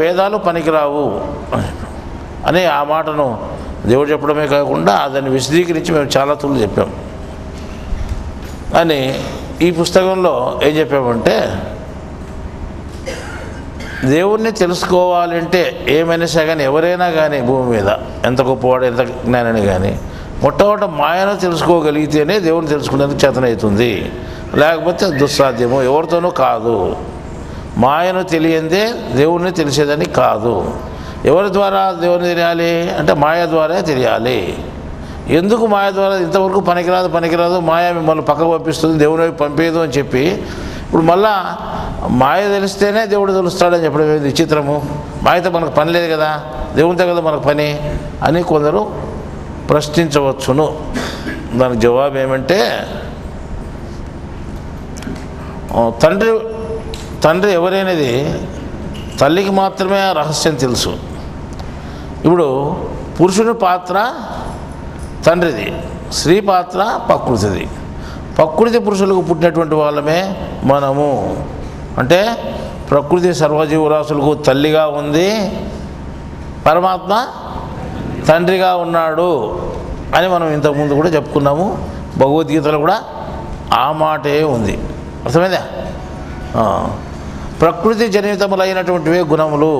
వేదాలు పనికిరావు అని ఆ మాటను దేవుడు చెప్పడమే కాకుండా దాన్ని విశదీకరించి మేము చాలా తూర్లు చెప్పాం. అని ఈ పుస్తకంలో ఏం చెప్పామంటే, దేవుణ్ణి తెలుసుకోవాలంటే ఏమైనా కానీ ఎవరైనా కానీ భూమి మీద ఎంత గొప్పవాడు ఎంత జ్ఞానాన్ని కానీ మొట్టమొదట మాయను తెలుసుకోగలిగితేనే దేవుణ్ణి తెలుసుకునేందుకు చేతనవుతుంది, లేకపోతే దుస్సాధ్యము, ఎవరితోనూ కాదు. మాయను తెలియందే దేవుణ్ణి తెలిసేదని కాదు. ఎవరి ద్వారా దేవుని తెలియాలి అంటే మాయ ద్వారా తెలియాలి. ఎందుకు మాయ ద్వారా? ఇంతవరకు పనికిరాదు మాయ మిమ్మల్ని పక్కకు పంపిస్తుంది, దేవుని వైపు పంపేదు అని చెప్పి ఇప్పుడు మళ్ళా మాయ తెలిస్తేనే దేవుడు తెలుస్తాడని చెప్పడం ఏది విచిత్రము? మాయతో మనకు పని లేదు కదా, దేవునితో కదా మనకు పని అని కొందరు ప్రశ్నించవచ్చును. దానికి జవాబు ఏమంటే, తండ్రి ఎవరైనది తల్లికి మాత్రమే ఆ రహస్యం తెలుసు. ఇప్పుడు పురుషుని పాత్ర తండ్రిది, స్త్రీ పాత్ర ప్రకృతిది. ప్రకృతి పురుషులకు పుట్టినటువంటి వాళ్ళమే మనము. అంటే ప్రకృతి సర్వజీవరాశులకు తల్లిగా ఉంది, పరమాత్మ తండ్రిగా ఉన్నాడు అని మనం ఇంతకుముందు కూడా చెప్పుకున్నాము. భగవద్గీతలో కూడా ఆ మాటే ఉంది. అర్థమైందా? ప్రకృతి జనితములైనటువంటివే గుణములు.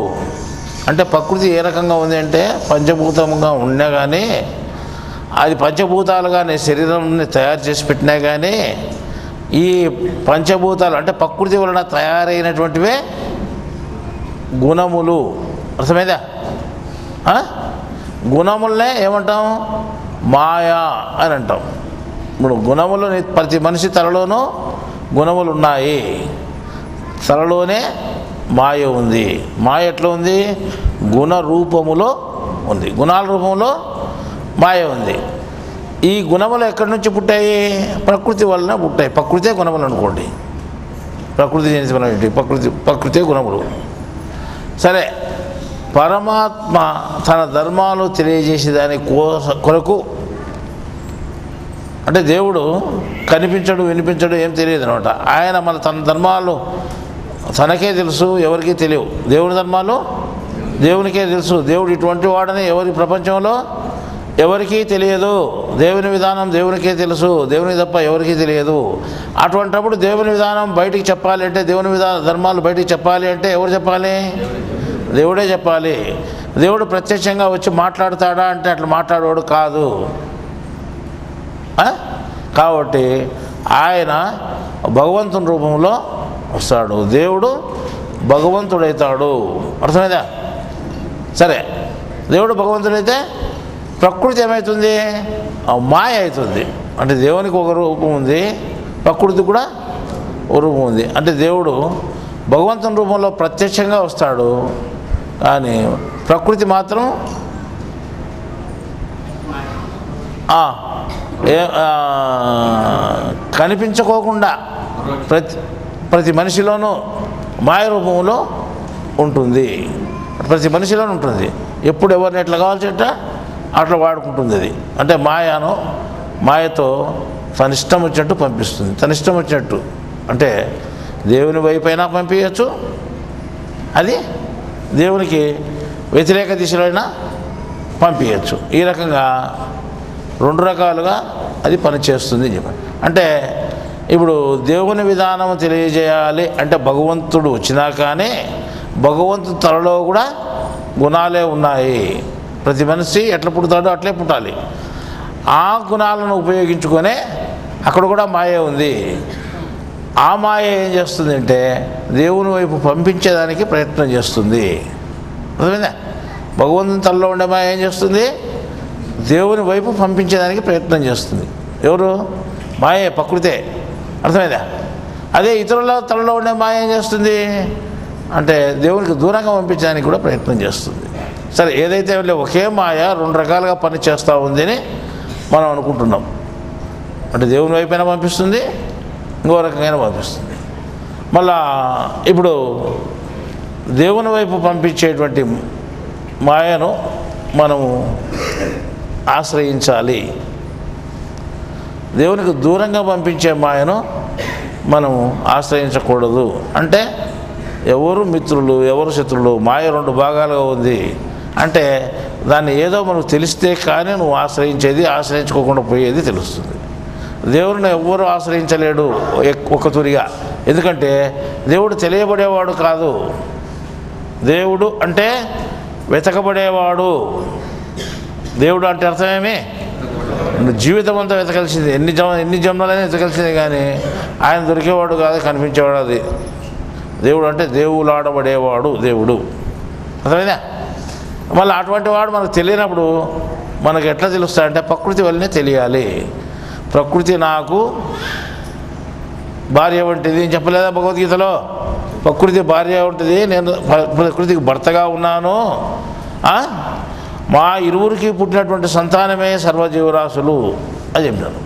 అంటే ప్రకృతి ఏ రకంగా ఉంది అంటే పంచభూతంగా ఉన్నా కానీ, అది పంచభూతాలుగానే శరీరాన్ని తయారు చేసి పెట్టినా కానీ, ఈ పంచభూతాలు అంటే ప్రకృతి వలన తయారైనటువంటివే గుణములు. అర్థమైందా? గుణములనే ఏమంటాం? మాయా అని అంటాం. ఇప్పుడు గుణములు ప్రతి మనిషి తలలోనూ గుణములు ఉన్నాయి, తలలోనే మాయ ఉంది. మాయ ఎట్లా ఉంది? గుణ రూపములో ఉంది, గుణాల రూపంలో మాయ ఉంది. ఈ గుణములు ఎక్కడి నుంచి పుట్టాయి? ప్రకృతి వలన పుట్టాయి. ప్రకృతే గుణములు అనుకోండి, ప్రకృతి జనితమైనటువంటి ప్రకృతే గుణములు. సరే, పరమాత్మ తన ధర్మాలు తెలియజేసే దాని కొరకు, అంటే దేవుడు కనిపించడు వినిపించడు ఏం తెలియదు అనమాట. ఆయన తన ధర్మాలు తనకే తెలుసు, ఎవరికీ తెలియవు. దేవుడి ధర్మాలు దేవునికే తెలుసు. దేవుడు ఇటువంటి వాడని ఎవరి ప్రపంచంలో ఎవరికీ తెలియదు. దేవుని విధానం దేవునికే తెలుసు, దేవుని తప్ప ఎవరికీ తెలియదు. అటువంటిప్పుడు దేవుని విధానం బయటికి చెప్పాలి అంటే, దేవుని ధర్మాలు బయటికి చెప్పాలి అంటే ఎవరు చెప్పాలి? దేవుడే చెప్పాలి. దేవుడు ప్రత్యక్షంగా వచ్చి మాట్లాడతాడా అంటే అట్లా మాట్లాడేవాడు కాదు. కాబట్టి ఆయన భగవంతుని రూపంలో వస్తాడు, దేవుడు భగవంతుడైతాడు. అర్థమైందా? సరే, దేవుడు భగవంతుడైతే ప్రకృతి ఏమవుతుంది? మాయ అవుతుంది. అంటే దేవునికి ఒక రూపం ఉంది, ప్రకృతి కూడా ఒక రూపం ఉంది. అంటే దేవుడు భగవంతుని రూపంలో ప్రత్యక్షంగా వస్తాడు, కానీ ప్రకృతి మాత్రం కనిపించుకోకుండా ప్రతి మనిషిలోనూ మాయ రూపంలో ఉంటుంది. ప్రతి మనిషిలోనూ ఉంటుంది. ఎప్పుడు ఎవరిని ఎట్లా కావాల్సి అట్లా వాడుకుంటుంది అది. అంటే మాయతో తన ఇష్టం వచ్చినట్టు పంపిస్తుంది. తన ఇష్టం వచ్చినట్టు అంటే దేవుని వైపైనా పంపించవచ్చు, అది దేవునికి వ్యతిరేక దిశలో అయినా పంపించవచ్చు. ఈ రకంగా రెండు రకాలుగా అది పనిచేస్తుంది. అంటే ఇప్పుడు దేవుని విధానం తెలియజేయాలి అంటే భగవంతుడు వచ్చినా కానీ భగవంతుడి తలలో కూడా గుణాలే ఉన్నాయి. ప్రతి మనిషి ఎట్లా పుడతాడో అట్లే పుట్టాలి. ఆ గుణాలను ఉపయోగించుకొనే అక్కడ కూడా మాయ ఉంది. ఆ మాయ ఏం చేస్తుంది అంటే దేవుని వైపు పంపించేదానికి ప్రయత్నం చేస్తుంది. అర్థమైందా? భగవంతుని తలలో ఉండే మాయ ఏం చేస్తుంది? దేవుని వైపు పంపించేదానికి ప్రయత్నం చేస్తుంది. ఎవరు? మాయే, ప్రకృతే. అర్థమైందా? అదే ఇతరుల తలలో ఉండే మాయ ఏం చేస్తుంది అంటే దేవునికి దూరంగా పంపించడానికి కూడా ప్రయత్నం చేస్తుంది. సరే, ఏదైతే ఒకే మాయ రెండు రకాలుగా పని చేస్తూ ఉంది అని మనం అనుకుంటున్నాం. అంటే దేవుని వైపైనా పంపిస్తుంది, ఇంకో రకంగా పంపిస్తుంది. మళ్ళా ఇప్పుడు దేవుని వైపు పంపించేటువంటి మాయను మనము ఆశ్రయించాలి. దేవునికి దూరంగా పంపించే మాయను మనము ఆశ్రయించకూడదు. అంటే ఎవరు మిత్రులు ఎవరు శత్రులు, మాయ రెండు భాగాలుగా ఉంది అంటే దాన్ని ఏదో మనకు తెలిస్తే కానీ నువ్వు ఆశ్రయించేది, ఆశ్రయించుకోకుండా పోయేది తెలుస్తుంది. దేవుడిని ఎవ్వరూ ఆశ్రయించలేడు ఒక తూరిగా, ఎందుకంటే దేవుడు తెలియబడేవాడు కాదు. దేవుడు అంటే వెతకబడేవాడు. దేవుడు అంటే అర్థమేమి? జీవితం అంతా వెతకాల్సింది, ఎన్ని జన్మలైనా వెతకాల్సిందే, కానీ ఆయన దొరికేవాడు కాదు, కనిపించేవాడు. అది దేవుడు అంటే దేవులాడబడేవాడు దేవుడు, అర్థమైందా? మళ్ళీ అటువంటి వాడు మనకు తెలియనప్పుడు మనకు ఎట్లా తెలుస్తాడంటే ప్రకృతి వల్లనే తెలియాలి. ప్రకృతి నాకు భార్య వంటిది అని చెప్పలేదా భగవద్గీతలో? ప్రకృతి భార్య వంటిది, నేను ప్రకృతికి భర్తగా ఉన్నాను. మా ఇరువురికి పుట్టినటువంటి సంతానమే సర్వజీవరాశులు అని చెప్పాను.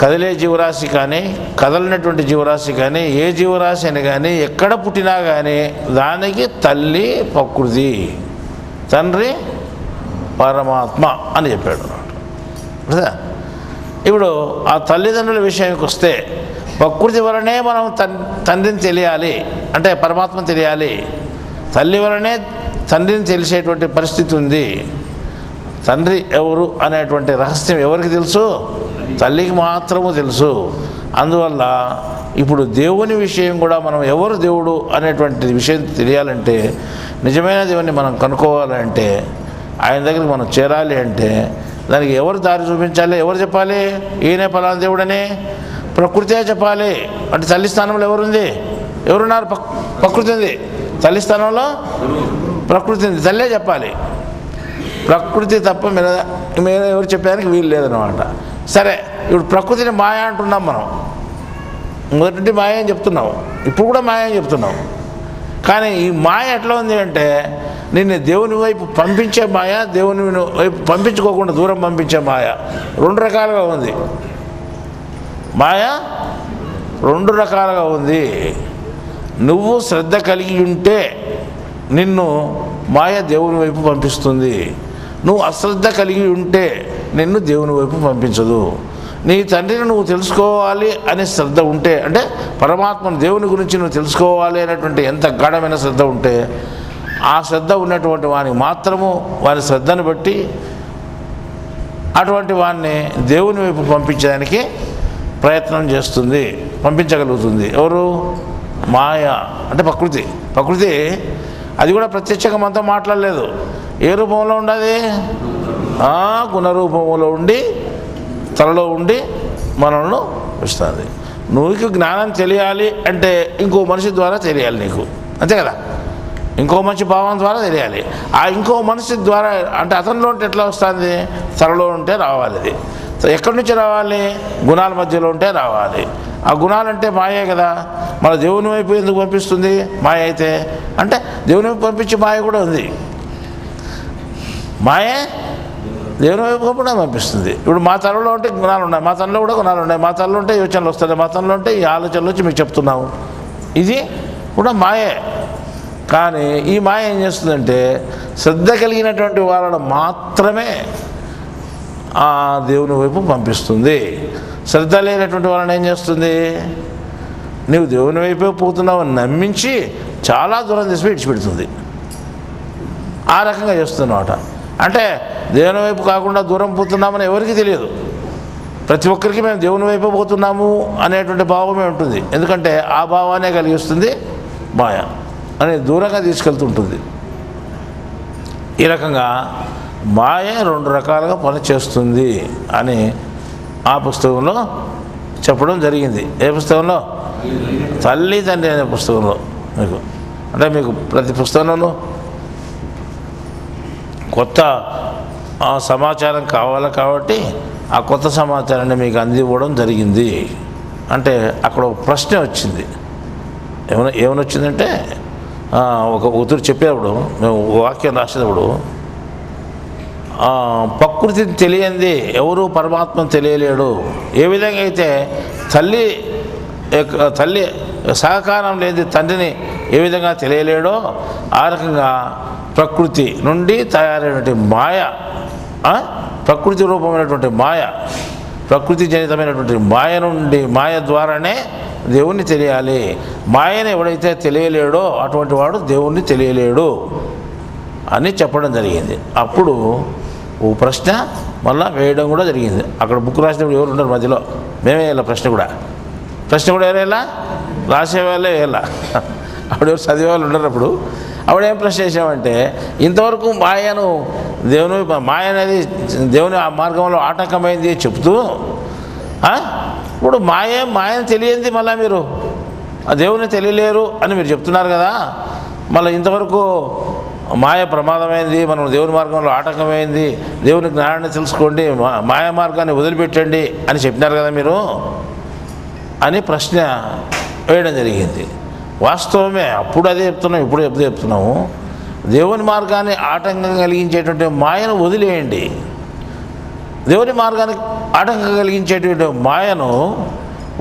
కదిలే జీవరాశి కానీ కదలినటువంటి జీవరాశి కానీ ఏ జీవరాశి అని కానీ ఎక్కడ పుట్టినా కానీ దానికి తల్లి ప్రకృతి, తండ్రి పరమాత్మ అని చెప్పాడు. ఇప్పుడు ఆ తల్లిదండ్రుల విషయానికి వస్తే ప్రకృతి వలనే మనం తండ్రిని తెలియాలి అంటే పరమాత్మను తెలియాలి. తల్లి వలనే తండ్రిని తెలిసేటువంటి పరిస్థితి ఉంది. తండ్రి ఎవరు అనేటువంటి రహస్యం ఎవరికి తెలుసు? తల్లికి మాత్రము తెలుసు. అందువల్ల ఇప్పుడు దేవుని విషయం కూడా మనం ఎవరు దేవుడు అనేటువంటి విషయం తెలియాలంటే, నిజమైన దేవుని మనం కనుక్కోవాలంటే, ఆయన దగ్గరికి మనం చేరాలి అంటే దానికి ఎవరు దారి చూపించాలి? ఎవరు చెప్పాలి? ఈయనే ఫలానా దేవుడని ప్రకృతే చెప్పాలి. అంటే తల్లి స్థానంలో ఎవరుంది? ఎవరున్నారు? ప్రకృతి ఉంది. తల్లి స్థానంలో ప్రకృతి ఉంది, తల్లే చెప్పాలి. ప్రకృతి తప్ప మీరు ఎవరు చెప్పడానికి వీలు లేదన్నమాట. సరే, ఇప్పుడు ప్రకృతిని మాయ అంటున్నాం మనం. మొదటి మాయ అని చెప్తున్నాం, ఇప్పుడు కూడా మాయ అని చెప్తున్నాం. కానీ ఈ మాయ ఎట్లా ఉంది అంటే నిన్ను దేవుని వైపు పంపించే మాయ, దేవుని వైపు పంపించుకోకుండా దూరం పంపించే మాయ. రెండు రకాలుగా ఉంది మాయ, రెండు రకాలుగా ఉంది. నువ్వు శ్రద్ధ కలిగి ఉంటే నిన్ను మాయ దేవుని వైపు పంపిస్తుంది. నువ్వు అశ్రద్ధ కలిగి ఉంటే నిన్ను దేవుని వైపు పంపించదు. నీ తండ్రిని నువ్వు తెలుసుకోవాలి అనే శ్రద్ధ ఉంటే, అంటే పరమాత్మను దేవుని గురించి నువ్వు తెలుసుకోవాలి అనేటువంటి ఎంత గాఢమైన శ్రద్ధ ఉంటే, ఆ శ్రద్ధ ఉన్నటువంటి వానికి మాత్రము వారి శ్రద్ధను బట్టి అటువంటి వాడిని దేవుని వైపు పంపించడానికి ప్రయత్నం చేస్తుంది, పంపించగలుగుతుంది. ఎవరు? మాయ అంటే ప్రకృతి. ప్రకృతి అది కూడా ప్రత్యక్షంగా మనతో మాట్లాడలేదు. ఏ రూపంలో ఉండదు? గుణరూపంలో ఉండి తలలో ఉండి మనల్ని ఇస్తుంది. నువ్వు జ్ఞానం తెలియాలి అంటే ఇంకో మనిషి ద్వారా తెలియాలి నీకు, అంతే కదా? ఇంకో మంచి భావం ద్వారా తెలియాలి. ఆ ఇంకో మనిషి ద్వారా అంటే అతనిలో ఉంటే ఎట్లా వస్తుంది? తలలో ఉంటే రావాలి. అది ఎక్కడి నుంచి రావాలి? గుణాల మధ్యలో ఉంటే రావాలి. ఆ గుణాలంటే మాయే కదా. మన దేవుని వైపు ఎందుకు పంపిస్తుంది మాయ అయితే? అంటే దేవుని వైపు పంపించే మాయ కూడా ఉంది. మాయే దేవుని వైపు కూడా పంపిస్తుంది. ఇప్పుడు మా తలలో ఉంటే గుణాలు ఉన్నాయి, మా తనలో కూడా గుణాలు ఉన్నాయి, మా తనలో ఉంటే యోచనలు వస్తాయి, మా తనలో ఉంటే ఈ ఆలోచనలు వచ్చి మీకు చెప్తున్నాము. ఇది కూడా మాయే. కానీ ఈ మాయ ఏం చేస్తుందంటే శ్రద్ధ కలిగినటువంటి వాళ్ళను మాత్రమే ఆ దేవుని వైపు పంపిస్తుంది. శ్రద్ధ లేనటువంటి వాళ్ళని ఏం చేస్తుంది? నీవు దేవుని వైపే పోతున్నావు అని నమ్మించి చాలా దూరం తీసి విడిచిపెడుతుంది. ఆ రకంగా చేస్తున్నమాట. అంటే దేవుని వైపు కాకుండా దూరం పోతున్నామని ఎవరికి తెలియదు. ప్రతి ఒక్కరికి మేము దేవుని వైపు పోతున్నాము అనేటువంటి భావమే ఉంటుంది. ఎందుకంటే ఆ భావాన్ని కలిగిస్తుంది మాయ అని దూరంగా తీసుకెళ్తుంటుంది. ఈ రకంగా మాయ రెండు రకాలుగా పనిచేస్తుంది అని ఆ పుస్తకంలో చెప్పడం జరిగింది. ఏ పుస్తకంలో? తల్లి తండ్రి అనే పుస్తకంలో. మీకు అంటే మీకు ప్రతి పుస్తకంలోనూ కొత్త సమాచారం కావాలి కాబట్టి ఆ కొత్త సమాచారాన్ని మీకు అందివ్వడం జరిగింది. అంటే అక్కడ ఒక ప్రశ్న వచ్చింది. ఏమని వచ్చిందంటే ఒక ఉతురు చెప్పేటప్పుడు మేము వాక్యం రాసేటప్పుడు ప్రకృతిని తెలియంది ఎవరు పరమాత్మను తెలియలేడు. ఏ విధంగా అయితే తల్లి సహకారం లేని తండ్రిని ఏ విధంగా తెలియలేడో ఆ రకంగా ప్రకృతి నుండి తయారైనటువంటి మాయ, ప్రకృతి రూపమైనటువంటి మాయ, ప్రకృతి జనితమైనటువంటి మాయ నుండి మాయ ద్వారానే దేవుణ్ణి తెలియాలి. మాయను ఎవడైతే తెలియలేడో అటువంటి వాడు దేవుణ్ణి తెలియలేడు అని చెప్పడం జరిగింది. అప్పుడు ఓ ప్రశ్న మళ్ళీ వేయడం కూడా జరిగింది. అక్కడ బుక్ రాసినప్పుడు ఎవరు ఉండరు మధ్యలో, మేమే వేయాలి ప్రశ్న కూడా ఎవరేలా రాసే వాళ్ళే వేయాల, అప్పుడు ఎవరు చదివే వాళ్ళు ఉండరు. అప్పుడు ఏం ప్రశ్న చేసామంటే, ఇంతవరకు మాయ అనేది దేవుని ఆ మార్గంలో ఆటంకమైంది చెప్తూ ఇప్పుడు మాయను తెలియంది మళ్ళీ మీరు ఆ దేవుని తెలియలేరు అని మీరు చెప్తున్నారు కదా, మళ్ళీ ఇంతవరకు మాయ ప్రమాదమైంది, మనం దేవుని మార్గంలో ఆటంకమైంది, దేవుని జ్ఞానాన్ని తెలుసుకోండి, మాయా మార్గాన్ని వదిలిపెట్టండి అని చెప్పినారు కదా మీరు అని ప్రశ్న వేయడం జరిగింది. వాస్తవమే, అప్పుడు అదే చెప్తున్నాం, ఇప్పుడు చెప్తున్నాము. దేవుని మార్గాన్ని ఆటంకం కలిగించేటువంటి మాయను వదిలేయండి. దేవుని మార్గానికి ఆటంకం కలిగించేటువంటి మాయను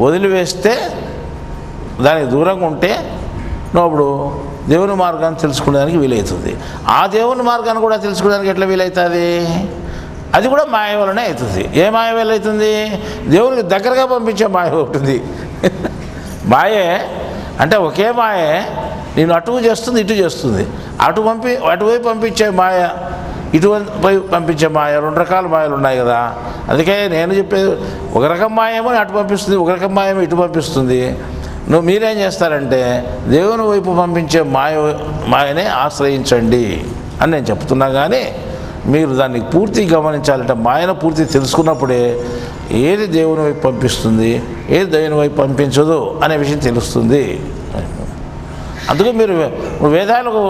వదిలివేస్తే, దానికి దూరంగా ఉంటే అప్పుడు దేవుని మార్గాన్ని తెలుసుకోవడానికి వీలవుతుంది. ఆ దేవుని మార్గాన్ని కూడా తెలుసుకోవడానికి ఎట్లా వీలవుతుంది? అది కూడా మాయ వలనే అవుతుంది. ఏ మాయ వల్ల అవుతుంది? దేవునికి దగ్గరగా పంపించే మాయ ఉంటుంది. మాయే అంటే ఒకే మాయే నేను అటు చేస్తుంది, ఇటు చేస్తుంది. అటువైపు పంపించే మాయ, ఇటువైపు పంపించే మాయ, రెండు రకాల మాయలు ఉన్నాయి కదా. అందుకే నేను చెప్పేది, ఒక రకం మాయేమో అటు పంపిస్తుంది, ఒక రకం మాయేమో ఇటు పంపిస్తుంది. మీరేం చేస్తారంటే దేవుని వైపు పంపించే మాయనే ఆశ్రయించండి అని నేను చెప్తున్నా. కానీ మీరు దాన్ని పూర్తి గమనించాలంటే, మాయను పూర్తి తెలుసుకున్నప్పుడే ఏది దేవుని వైపు పంపిస్తుంది, ఏది దేవుని వైపు పంపించదు అనే విషయం తెలుస్తుంది. అందుకు మీరు వేదాలకు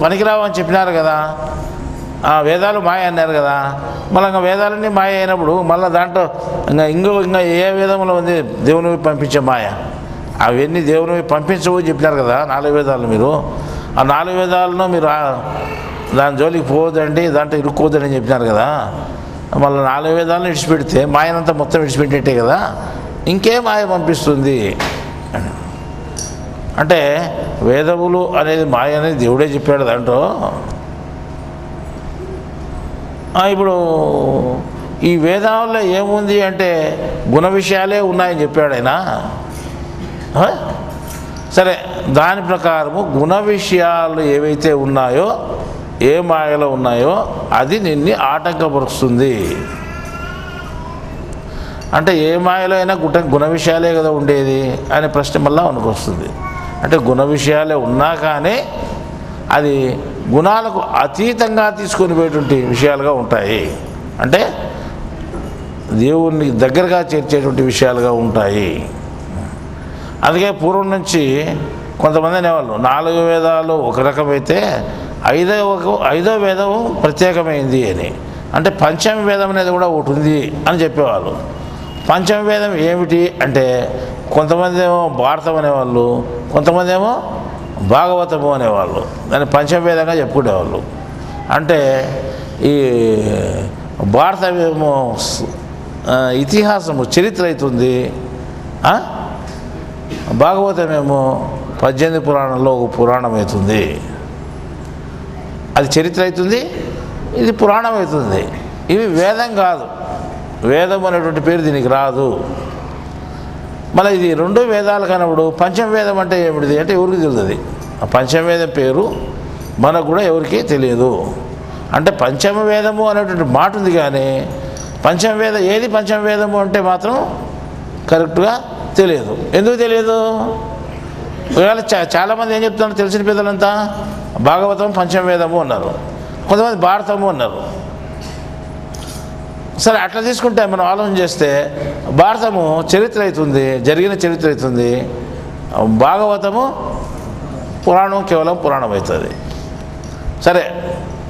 పనికిరావు అని చెప్పినారు కదా, ఆ వేదాలు మాయ అన్నారు కదా, మళ్ళీ ఇంకా వేదాలన్నీ మాయ అయినప్పుడు మళ్ళీ దాంట్లో ఇంకా ఏ వేదంలో ఉంది దేవుని వైపు పంపించే మాయ? అవన్నీ దేవుని వైపు పంపించవు చెప్పినారు కదా 4 వేదాలు. మీరు ఆ 4 వేదాలను మీరు దాని జోలికి పోవద్దండి, దాంట్లో ఇరుక్కోవద్దని చెప్పినారు కదా. మళ్ళీ 4 వేదాలను విడిచిపెడితే మాయనంతా మొత్తం విడిచిపెట్టేటే కదా, ఇంకే మాయ పంపిస్తుంది అంటే వేదములు అనేది మాయ అనేది దేవుడే చెప్పాడు దాంట్లో. ఇప్పుడు ఈ వేదాల్లో ఏముంది అంటే గుణ విషయాలే ఉన్నాయని చెప్పాడు ఆయన. సరే, దాని ప్రకారము గుణ విషయాలు ఏవైతే ఉన్నాయో, ఏ మాయలో ఉన్నాయో అది నిన్ను ఆటంకపరుస్తుంది. అంటే ఏ మాయలో అయినా గుణ విషయాలే కదా ఉండేది అనే ప్రశ్న మళ్ళీ మనకు వస్తుంది. అంటే గుణ విషయాలే ఉన్నా కానీ అది గుణాలకు అతీతంగా తీసుకొని పోయేటువంటి విషయాలుగా ఉంటాయి. అంటే దేవుణ్ణి దగ్గరగా చేర్చేటువంటి విషయాలుగా ఉంటాయి. అందుకే పూర్వం నుంచి కొంతమంది అనేవాళ్ళు 4 వేదాలు ఒక రకమైతే ఐదో వేదం ప్రత్యేకమైంది అని. అంటే పంచమ వేదం అనేది కూడా ఒకటి ఉంది అని చెప్పేవాళ్ళు. పంచమ వేదం ఏమిటి అంటే కొంతమంది ఏమో భారతం అనేవాళ్ళు, కొంతమంది ఏమో భాగవతము అనేవాళ్ళు. దాన్ని పంచమ వేదంగా చెప్పుకునేవాళ్ళు. అంటే ఈ భారతమేమో ఇతిహాసము, చరిత్ర అవుతుంది, భాగవతమేమో 18 పురాణంలో ఒక పురాణం అవుతుంది. అది చరిత్ర అవుతుంది, ఇది పురాణం అవుతుంది. ఇవి వేదం కాదు, వేదం అనేటువంటి పేరు దీనికి రాదు. మళ్ళీ ఇది 2 వేదాలు కానప్పుడు పంచమ వేదం అంటే ఏమిటిది అంటే ఎవరికి తెలియదు. ఆ పంచమ వేదం పేరు మనకు కూడా ఎవరికి తెలియదు. అంటే పంచమ వేదము అనేటువంటి మాట ఉంది, కానీ పంచమ వేదం ఏది పంచమ వేదము అంటే మాత్రం కరెక్ట్గా తెలియదు. ఎందుకు తెలియదు? ఒకవేళ చాలామంది ఏం చెప్తున్నారు తెలిసిన పెద్దలంతా, భాగవతం పంచమ వేదము అన్నారు, కొంతమంది భారతము అన్నారు. సరే, అట్లా తీసుకుంటే మనం ఆలోచన చేస్తే భారతము చరిత్ర అవుతుంది, జరిగిన చరిత్ర అవుతుంది, భాగవతము పురాణం కేవలం పురాణం అవుతుంది. సరే,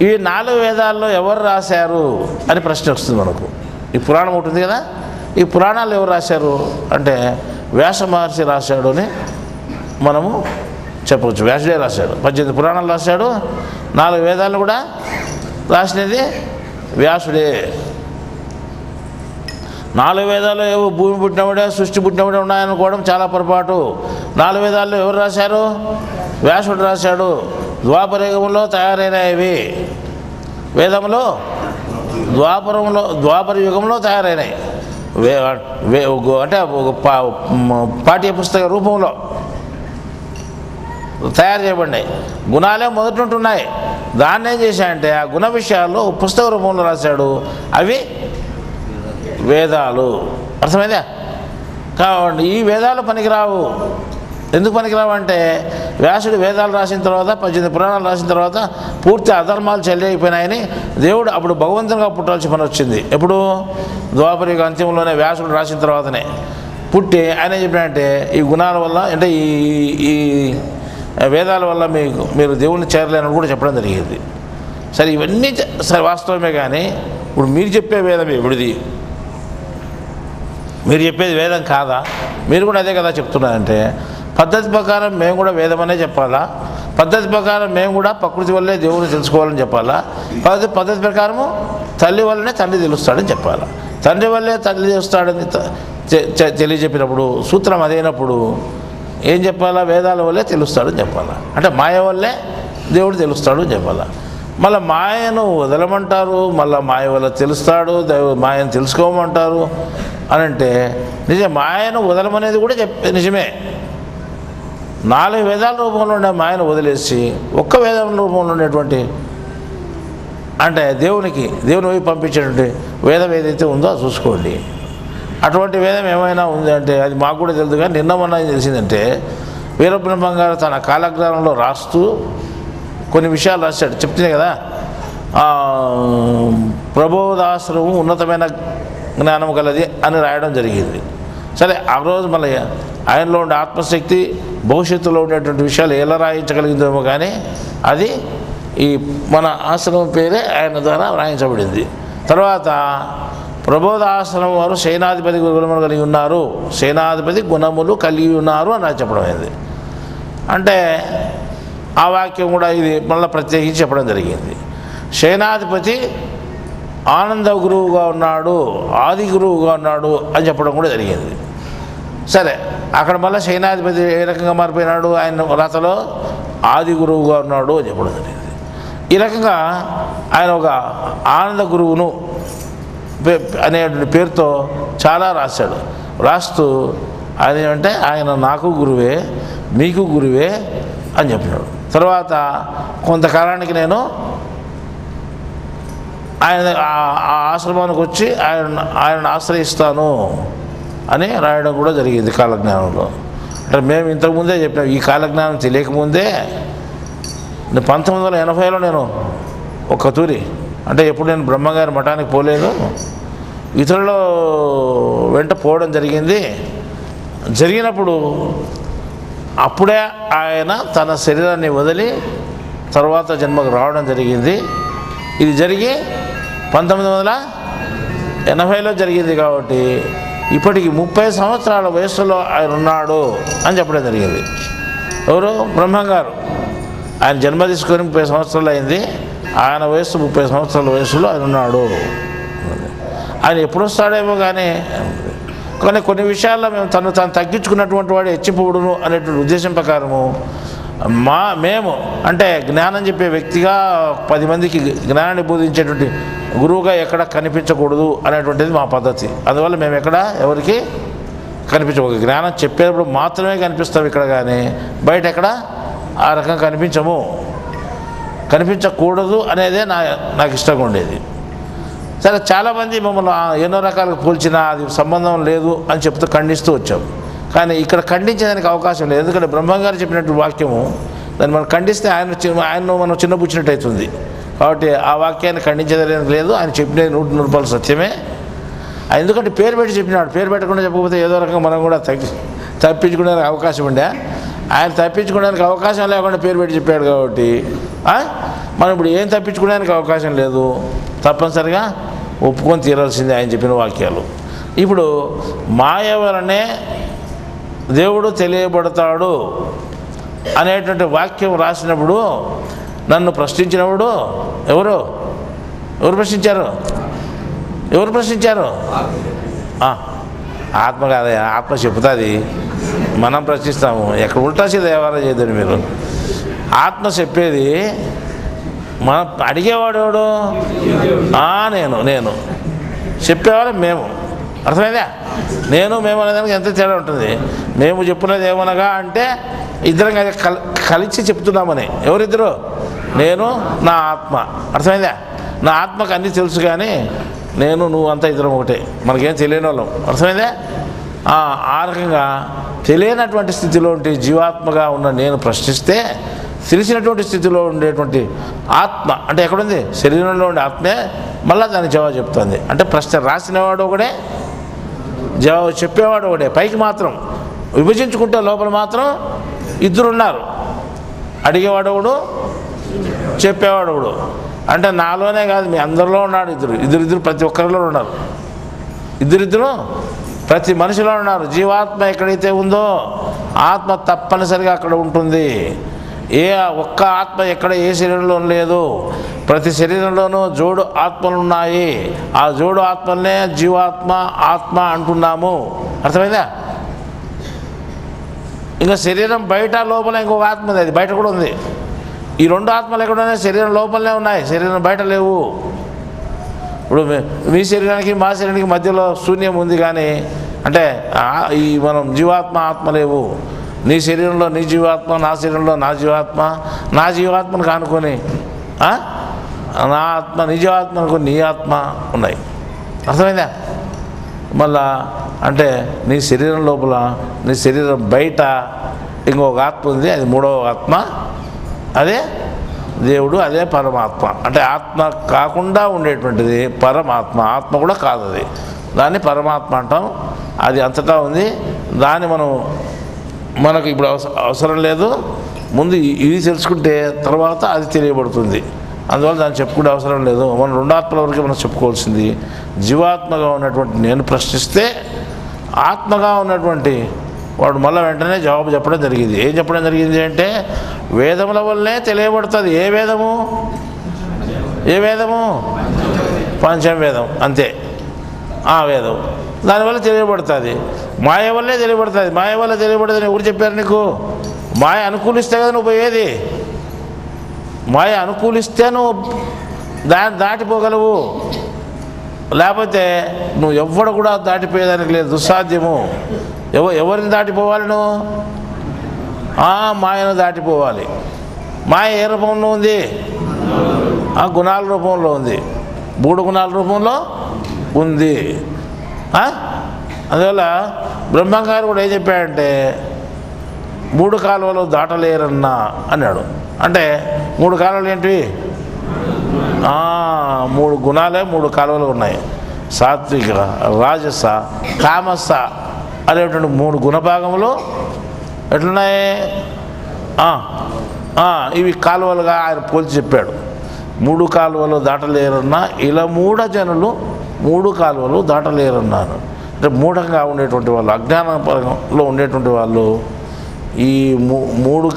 ఈ 4 వేదాల్లో ఎవరు రాశారు అని ప్రశ్న వస్తుంది మనకు. ఈ పురాణం ఉంటుంది కదా, ఈ పురాణాలు ఎవరు రాశారు అంటే వ్యాస మహర్షి రాశాడు అని మనము చెప్పవచ్చు. వ్యాసుడే రాశాడు, 18 పురాణాలు రాశాడు, 4 వేదాలు కూడా రాసినది వ్యాసుడే. 4 వేదాలు ఏవో భూమి పుట్టినప్పుడే సృష్టి పుట్టినప్పుడే ఉన్నాయనుకోవడం చాలా పొరపాటు. 4 వేదాల్లో ఎవరు రాశారు? వ్యాసుడు రాశాడు. ద్వాపర యుగంలో తయారైనవి వేదములు, ద్వాపర యుగంలో తయారైనాయి. అంటే ఒక పాఠ్య పుస్తక రూపంలో తయారు చేయబడినాయి. గుణాలే మొదటి ఉంటున్నాయి. దాన్ని ఏం చేశాడంటే ఆ గుణ విషయాల్లో పుస్తక రూపంలో రాశాడు. అవి వేదాలు. అర్థమైందా? కాబట్టి ఈ వేదాలు పనికిరావు. ఎందుకు పనికిరావు అంటే వ్యాసుడు వేదాలు రాసిన తర్వాత 18 పురాణాలు రాసిన తర్వాత పూర్తి అధర్మాలు చెల్లిపోయినాయని దేవుడు అప్పుడు భగవంతునిగా పుట్టాల్సిన పని వచ్చింది. ఎప్పుడు? ద్వాపర అంత్యంలోనే వ్యాసుడు రాసిన తర్వాతనే పుట్టి ఆయన ఏం చెప్పినాడంటే ఈ గుణాల వల్ల అంటే ఈ వేదాల వల్ల మీరు దేవుణ్ణి చేరలేని కూడా చెప్పడం జరిగింది. సరే ఇవన్నీ సరే వాస్తవమే. కానీ ఇప్పుడు మీరు చెప్పే వేదం ఎవిడిది? మీరు చెప్పేది వేదం కాదా? మీరు కూడా అదే కదా చెప్తున్నారంటే పద్ధతి ప్రకారం మేము కూడా వేదమనే చెప్పాలా? పద్ధతి ప్రకారం మేము కూడా ప్రకృతి వల్లే దేవుడిని తెలుసుకోవాలని చెప్పాలా? పద్ధతి ప్రకారము తల్లి వల్లనే తండ్రి తెలుస్తాడని చెప్పాలా? తండ్రి వల్లే తల్లి తెలుస్తాడని తెలియజెప్పినప్పుడు సూత్రం అదైనప్పుడు ఏం చెప్పాలా? వేదాల వల్లే తెలుస్తాడని చెప్పాలా? అంటే మాయ వల్లే దేవుడు తెలుస్తాడు అని చెప్పాలా? మళ్ళీ మాయను వదలమంటారు, మళ్ళీ మాయ వల్ల తెలుస్తాడు, మాయను తెలుసుకోమంటారు అని అంటే నిజం. మాయను వదలమనేది కూడా నిజమే. 4 వేదాల రూపంలో ఉండే మాయను వదిలేసి ఒక్క వేదం రూపంలో ఉండేటువంటి అంటే దేవుని వైపు పంపించేటువంటి వేదం ఏదైతే ఉందో అది చూసుకోండి. అటువంటి వేదం ఏమైనా ఉంది అంటే అది మాకు కూడా తెలుసు. కానీ నిన్న మొన్న తెలిసిందంటే వీరబ్రహ్మం గారు తన కాలజ్ఞానంలో రాస్తూ కొన్ని విషయాలు రాశాడు. చెప్తున్నాయి కదా, ప్రబోధాశ్రమం ఉన్నతమైన జ్ఞానం కలది అని రాయడం జరిగింది. సరే ఆ రోజు మళ్ళీ ఆయనలో ఉండే ఆత్మశక్తి భవిష్యత్తులో ఉండేటువంటి విషయాలు ఎలా రాయించగలిగిందేమో కానీ అది ఈ మన ఆశ్రమం పేరే ఆయన ద్వారా రాయించబడింది. తర్వాత ప్రబోధాశ్రమం వారు సేనాధిపతి గుణములు కలిగి ఉన్నారు, సేనాధిపతి గుణములు కలిగి ఉన్నారు అని చెప్పడం అయింది. అంటే ఆ వాక్యం కూడా ఇది మళ్ళీ ప్రత్యేకించి చెప్పడం జరిగింది. సేనాధిపతి ఆనంద గురువుగా ఉన్నాడు, ఆది గురువుగా ఉన్నాడు అని చెప్పడం కూడా జరిగింది. సరే అక్కడ మళ్ళీ సేనాధిపతి ఏ రకంగా మారిపోయినాడు? ఆయన రాతలో ఆది గురువుగా ఉన్నాడు అని చెప్పడం జరిగింది. ఈ రకంగా ఆయన ఒక ఆనంద గురువును అనేటువంటి పేరుతో చాలా రాశాడు. రాస్తూ ఆయన ఏమంటే ఆయన నాకు గురువే, మీకు గురువే అని చెప్పినాడు. తర్వాత కొంతకాలానికి నేను ఆయన ఆ ఆశ్రమానికి వచ్చి ఆయనను ఆశ్రయిస్తాను అని రాయడం కూడా జరిగింది కాలజ్ఞానంలో. అంటే మేము ఇంతకుముందే చెప్పినాం, ఈ కాలజ్ఞానం తెలియకముందే 1980లో నేను ఒక తూరి అంటే ఎప్పుడు నేను బ్రహ్మగారి మఠానికి పోలేదు, ఇతరుల వెంట పోవడం జరిగింది. జరిగినప్పుడు అప్పుడే ఆయన తన శరీరాన్ని వదిలి తర్వాత జన్మకు రావడం జరిగింది. ఇది జరిగి 1980లో జరిగింది. కాబట్టి ఇప్పటికి 30 సంవత్సరాల వయసులో ఆయన ఉన్నాడు అని చెప్పడం జరిగింది. ఎవరు? బ్రహ్మంగారు. ఆయన జన్మ తీసుకొని 30 సంవత్సరాలు అయింది. ఆయన వయస్సు 30 సంవత్సరాల వయసులో ఆయన ఉన్నాడు. ఆయన ఎప్పుడు వస్తాడేమో కానీ కొన్ని విషయాల్లో మేము తను తగ్గించుకున్నటువంటి వాడు హెచ్చింపబడును అనేటువంటి ఉద్దేశం ప్రకారము మేము అంటే జ్ఞానం చెప్పే వ్యక్తిగా 10 మందికి జ్ఞానాన్ని బోధించేటువంటి గురువుగా ఎక్కడ కనిపించకూడదు అనేటువంటిది మా పద్ధతి. అందువల్ల మేము ఎక్కడ ఎవరికి కనిపించము. జ్ఞానం చెప్పేటప్పుడు మాత్రమే కనిపిస్తాం ఇక్కడ, కానీ బయట ఎక్కడ ఆ రకంగా కనిపించకూడదు అనేదే నాకు ఇష్టంగా ఉండేది. సరే చాలామంది మమ్మల్ని ఎన్నో రకాలుగా పోల్చినా అది సంబంధం లేదు అని చెప్తూ ఖండిస్తూ వచ్చాం. కానీ ఇక్కడ ఖండించేదానికి అవకాశం లేదు. ఎందుకంటే బ్రహ్మంగారు చెప్పినట్టు వాక్యము దాన్ని మనం ఖండిస్తే ఆయన్ను మనం చిన్నపుచ్చినట్టు అవుతుంది. కాబట్టి ఆ వాక్యాన్ని ఖండించేదానికి లేదు. ఆయన చెప్పినది 100% సత్యమే. ఎందుకంటే పేరు పెట్టి చెప్పినాడు. పేరు పెట్టకుండా చెప్పకపోతే ఏదో రకంగా మనం కూడా తప్పించుకోవడానికి అవకాశం ఉండే. ఆయన తప్పించుకోవడానికి అవకాశం లేకుండా పేరు పెట్టి చెప్పాడు. కాబట్టి మనం ఇప్పుడు ఏం తప్పించుకోవడానికి అవకాశం లేదు. తప్పనిసరిగా ఒప్పుకొని తీరాల్సిందే ఆయన చెప్పిన వాక్యాలు. ఇప్పుడు మాయ వలనే దేవుడు తెలియబడతాడు అనేటువంటి వాక్యం రాసినప్పుడు నన్ను ప్రశ్నించినప్పుడు ఎవరు ప్రశ్నించారు? ఆత్మ కాదా? ఆత్మ చెప్తుంది, మనం ప్రశ్నిస్తాము. ఎక్కడ ఉల్టాసి దేవాలయం చేయదని మీరు. ఆత్మ చెప్పేది మనం అడిగేవాడు ఎవడు? నేను చెప్పేవాడు మేము. అర్థమైందా? నేను మేము అనేదానికి ఎంత తేడా ఉంటుంది. మేము చెప్పినది ఏమనగా అంటే ఇద్దరం కలిసి చెప్తున్నామని. ఎవరిద్దరు? నేను నా ఆత్మ. అర్థమైందా? నా ఆత్మకు అన్నీ తెలుసు, కానీ నేను నువ్వు అంతా ఇద్దరం ఒకటే, మనకేం తెలియని వాళ్ళం. అర్థమైందా? ఆ రకంగా తెలియనటువంటి స్థితిలో ఉంటే జీవాత్మగా ఉన్న నేను ప్రశ్నిస్తే తెలిసినటువంటి స్థితిలో ఉండేటువంటి ఆత్మ అంటే ఎక్కడుంది? శరీరంలో ఉండే ఆత్మే మళ్ళీ దానికి జవాబు చెప్తుంది. అంటే ప్రశ్న రాసినవాడు ఒకడే, జవాబు చెప్పేవాడు ఒకడే. పైకి మాత్రం విభజించుకుంటే లోపల మాత్రం ఇద్దరున్నారు. అడిగేవాడు ఒకడు, చెప్పేవాడు ఒకడు. అంటే నాలోనే కాదు, మీ అందరిలో ఉన్నాడు. ఇద్దరు ప్రతి ఒక్కరిలో ఉన్నారు. ఇద్దరిద్దరు ప్రతి మనిషిలో ఉన్నారు. జీవాత్మ ఎక్కడైతే ఉందో ఆత్మ తప్పనిసరిగా అక్కడ ఉంటుంది. ఒక్క ఆత్మ ఎక్కడ ఏ శరీరంలో లేదు. ప్రతి శరీరంలోనూ జోడు ఆత్మలు ఉన్నాయి. ఆ జోడు ఆత్మలనే జీవాత్మ ఆత్మ అంటున్నాము. అర్థమైందా? ఇంకా శరీరం బయట లోపల ఇంకొక ఆత్మ ఉంది, అది బయట కూడా ఉంది. ఈ రెండు ఆత్మలు ఎక్కడ ఉన్నాయి? శరీరం లోపలనే ఉన్నాయి, శరీరం బయట లేవు. ఇప్పుడు మీ శరీరానికి మా శరీరానికి మధ్యలో శూన్యం ఉంది, కానీ అంటే ఈ మనం జీవాత్మ ఆత్మ లేవు. నీ శరీరంలో నీ జీవాత్మ, నా శరీరంలో నా జీవాత్మ, నా జీవాత్మను కానుకొని నా ఆత్మ, నీ జీవాత్మ అనుకొని నీ ఆత్మ ఉన్నాయి. అర్థమైందా? మళ్ళా అంటే నీ శరీరం లోపల, నీ శరీరం బయట ఇంకొక ఆత్మ ఉంది, అది మూడవ ఆత్మ, అదే దేవుడు, అదే పరమాత్మ. అంటే ఆత్మ కాకుండా ఉండేటువంటిది పరమాత్మ. ఆత్మ కూడా కాదు, అది దాన్ని పరమాత్మ అంటాం. అది అంతటా ఉంది. దాన్ని మనకు ఇప్పుడు అవసరం లేదు. ముందు ఇది తెలుసుకుంటే తర్వాత అది తెలియబడుతుంది. అందువల్ల దాన్ని చెప్పుకుంటే అవసరం లేదు. మనం రెండు ఆత్మల వరకే మనం చెప్పుకోవాల్సింది. జీవాత్మగా ఉన్నటువంటి నేను ప్రశ్నిస్తే ఆత్మగా ఉన్నటువంటి వాడు మళ్ళీ వెంటనే జవాబు చెప్పడం జరిగింది. ఏం చెప్పడం జరిగింది అంటే వేదముల వల్లనే తెలియబడుతుంది. ఏ వేదము? పంచమవేదం. అంతే, ఆ వేదం దానివల్ల తెలియబడుతుంది. మాయ వల్లే తెలియబడుతుంది. మాయ వల్ల తెలియబడుతుంది ఎవరు చెప్పారు నీకు? మాయ అనుకూలిస్తే కదా నువ్వు పోయేది. మాయ అనుకూలిస్తే నువ్వు దాన్ని దాటిపోగలవు. లేకపోతే నువ్వు ఎవ్వడు కూడా దాటిపోయేదానికి లేదు, దుస్సాధ్యము. ఎవరిని దాటిపోవాలి నువ్వు? మాయను దాటిపోవాలి. మాయ ఏ రూపంలో ఉంది? గుణాల రూపంలో ఉంది. 3 గుణాల రూపంలో ఉంది. అందువల్ల బ్రహ్మంగారు కూడా ఏం చెప్పాడంటే 3 కాలువలు దాటలేరన్నా అన్నాడు. అంటే 3 కాలువలు ఏంటివి? 3 గుణాలే 3 కాలువలు ఉన్నాయి. సాత్విక, రాజస, తామస అనేటువంటి 3 గుణభాగములు ఎట్లున్నాయి? ఇవి కాలువలుగా ఆయన పోల్చి చెప్పాడు. 3 కాలువలు దాటలేరన్నా ఇలా 3 జనులు 3 కాలువలు దాటలేరన్నారు. అంటే మూఢంగా ఉండేటువంటి వాళ్ళు, అజ్ఞానంలో ఉండేటువంటి వాళ్ళు ఈ 3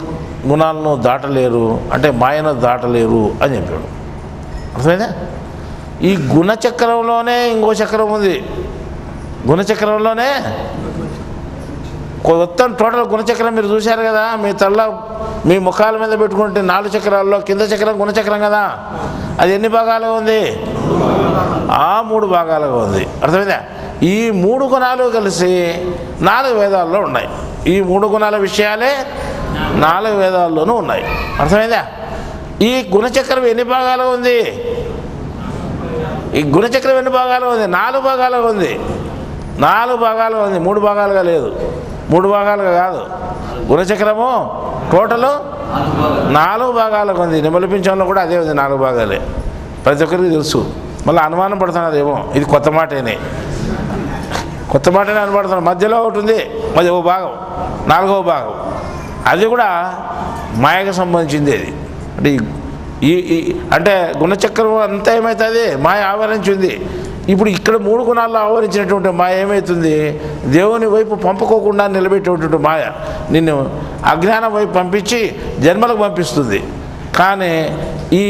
గుణాలను దాటలేరు, అంటే మాయను దాటలేరు అని చెప్పాడు. అర్థమైందా? ఈ గుణచక్రంలోనే ఇంకో చక్రం ఉంది. గుణచక్రంలోనే మొత్తం టోటల్ గుణచక్రం మీరు చూశారు కదా. మీ ముఖాల మీద పెట్టుకుంటే 4 చక్రాల్లో కింద చక్రం గుణచక్రం కదా. అది ఎన్ని భాగాలుగా ఉంది? 3 భాగాలుగా ఉంది. అర్థమైందా? ఈ 3 గుణాలు కలిసి 4 వేదాల్లో ఉన్నాయి. ఈ 3 గుణాల విషయాలే 4 వేదాల్లోనూ ఉన్నాయి. అర్థమైందా? ఈ గుణచక్రం ఎన్ని భాగాలుగా ఉంది? ఈ గుణచక్రం ఎన్ని భాగాలుగా ఉంది? 4 భాగాలుగా ఉంది. 4 భాగాలుగా ఉంది, 3 భాగాలుగా లేదు. 3 భాగాలుగా కాదు. గుణచక్రము టోటలు 4 భాగాలుగా ఉంది. నిమలిపించంలో కూడా అదే ఉంది, 4 భాగాలే. ప్రతి ఒక్కరికి తెలుసు. మళ్ళీ అనుమానం పడుతున్నారేమో ఇది కొత్త మాటేనే అనుపడుతున్నారు. మధ్యలో ఒకటి ఉంది, మధ్య ఒక భాగం, 4వ భాగం, అది కూడా మాయకు సంబంధించింది. అది అంటే అంటే గుణచక్రం అంతా ఏమవుతుంది? మాయ ఆవరించింది. ఇప్పుడు ఇక్కడ 3 గుణాల్లో ఆవరించినటువంటి మాయ ఏమవుతుంది? దేవుని వైపు పంపుకోకుండా నిలబెట్టేటువంటి మాయ నిన్ను అజ్ఞానం వైపు పంపించి జన్మలకు పంపిస్తుంది. కానీ ఈ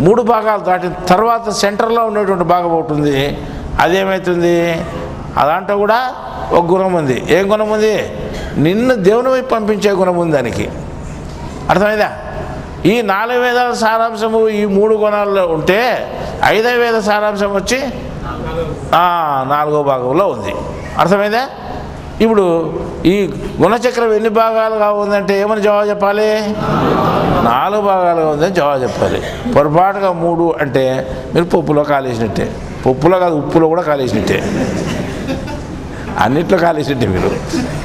3 భాగాలు దాటిన తర్వాత సెంటర్లో ఉండేటువంటి భాగం ఒకటి ఉంది. అదేమవుతుంది? అదంటే కూడా ఒక గుణం ఉంది. ఏం గుణం ఉంది? నిన్ను దేవుని వైపు పంపించే గుణం ఉంది దానికి. అర్థమైందా? ఈ 4 వేదాల సారాంశము ఈ 3 గుణాల్లో ఉంటే 5వ వేద సారాంశం వచ్చి నాలుగో భాగంలో ఉంది. అర్థమైందా? ఇప్పుడు ఈ గుణచక్రం ఎన్ని భాగాలుగా ఉందంటే ఏమని జవాబు చెప్పాలి? 4 భాగాలుగా ఉందని జవాబు చెప్పాలి. పొరపాటుగా 3 అంటే మీరు పప్పులో కాలేసినట్టే. పప్పులో కాదు, ఉప్పులో కూడా కాలేసినట్టే, అన్నిట్లో కాలేసినట్టే మీరు.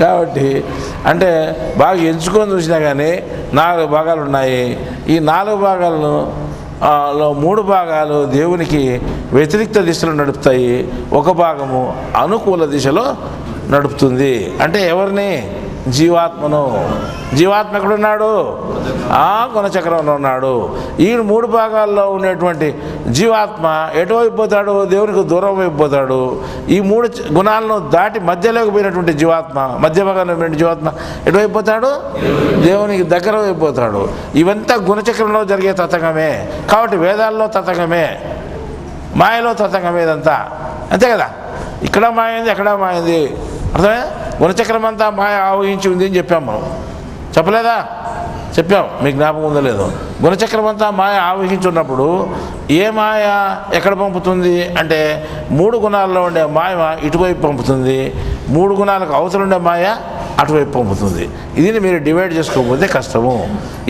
కాబట్టి అంటే బాగా ఎంచుకొని చూసినా కానీ 4 భాగాలు ఉన్నాయి. ఈ 4 భాగాలను లో 3 భాగాలు దేవునికి వ్యతిరేక దిశలో నడుపుతాయి, ఒక భాగము అనుకూల దిశలో నడుపుతుంది. అంటే ఎవరిని? జీవాత్మను. జీవాత్మ ఎక్కడున్నాడు? గుణచక్రంలో ఉన్నాడు. ఈ 3 భాగాల్లో ఉండేటువంటి జీవాత్మ ఎటువైపు పోతాడు? దేవునికి దూరం అయిపోతాడు. ఈ 3 గుణాలను దాటి మధ్యలోకి పోయినటువంటి జీవాత్మ, మధ్య భాగంలో ఉన్నటువంటి జీవాత్మ ఎటువైపు పోతాడు? దేవునికి దగ్గర అయిపోతాడు. ఇవంతా గుణచక్రంలో జరిగే తతంగమే. కాబట్టి వేదాల్లో తతంగమే, మాయలో తతంగమే ఇదంతా. అంతే కదా? ఇక్కడ మాయింది, ఎక్కడ మాయింది. అర్థమే? గుణచక్రం అంతా మాయ ఆవహించి ఉంది అని చెప్పాం మనం, చెప్పలేదా? చెప్పాం, మీకు జ్ఞాపకం ఉందో లేదో. గుణచక్రం అంతా మాయ ఆవహించి ఉన్నప్పుడు ఏ మాయ ఎక్కడ పంపుతుంది అంటే 3 గుణాల్లో ఉండే మాయ ఇటువైపు పంపుతుంది, 3 గుణాలకు అవసరం ఉండే మాయ అటువైపు పంపుతుంది. ఇది మీరు డివైడ్ చేసుకోకపోతే కష్టము.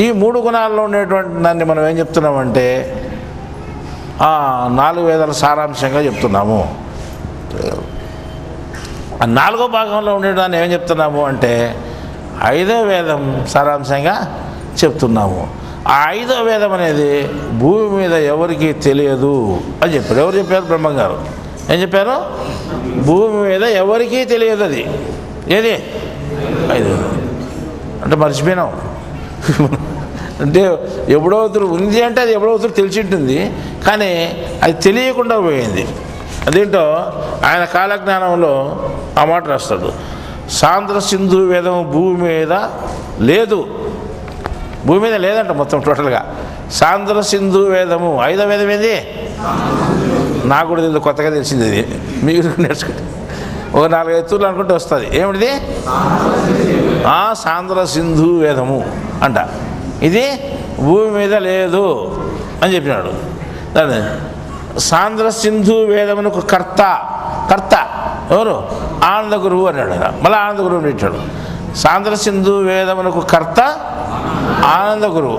ఈ 3 గుణాల్లో ఉండేటువంటి దాన్ని మనం ఏం చెప్తున్నామంటే 4 వేదాల సారాంశంగా చెప్తున్నాము. 4వ భాగంలో ఉండేదాన్ని ఏం చెప్తున్నాము అంటే 5వ వేదం సారాంశంగా చెప్తున్నాము. ఆ 5వ వేదం అనేది భూమి మీద ఎవరికి తెలియదు అని చెప్పారు. ఎవరు చెప్పారు? బ్రహ్మంగారు. ఏం చెప్పారు? భూమి మీద ఎవరికీ తెలియదు. అది ఏది? 5 అంటే మర్చిపోయినాం. అంటే ఎప్పుడో ఒకరు ఉంది అంటే అది ఎప్పుడో ఒకరు తెలిసి ఉంటుంది, కానీ అది తెలియకుండా పోయింది. అదేంటో ఆయన కాలజ్ఞానంలో ఆ మాట రాస్తాడు. సాంద్ర సింధు వేదం భూమి మీద లేదు, భూమి మీద లేదంట మొత్తం టోటల్గా. సాంద్ర సింధు వేదము 5వ వేదం ఏది? నాకు కూడా తెలియదు, కొత్తగా తెలిసింది. ఇది మీరు నేర్చుకుంటే ఒక 4-5 ఎత్తులు అనుకుంటే వస్తుంది. ఏమిటిది? సాంద్ర సింధు వేదము అంట. ఇది భూమి మీద లేదు అని చెప్పినాడు. దాన్ని సాంద్ర సింధు వేదమునకు కర్త ఎవరు? ఆనంద గురువు అన్నాడు ఆయన. మళ్ళీ ఆనంద గురువు పెట్టాడు. సాంద్ర సింధు వేదమునకు కర్త ఆనంద గురువు.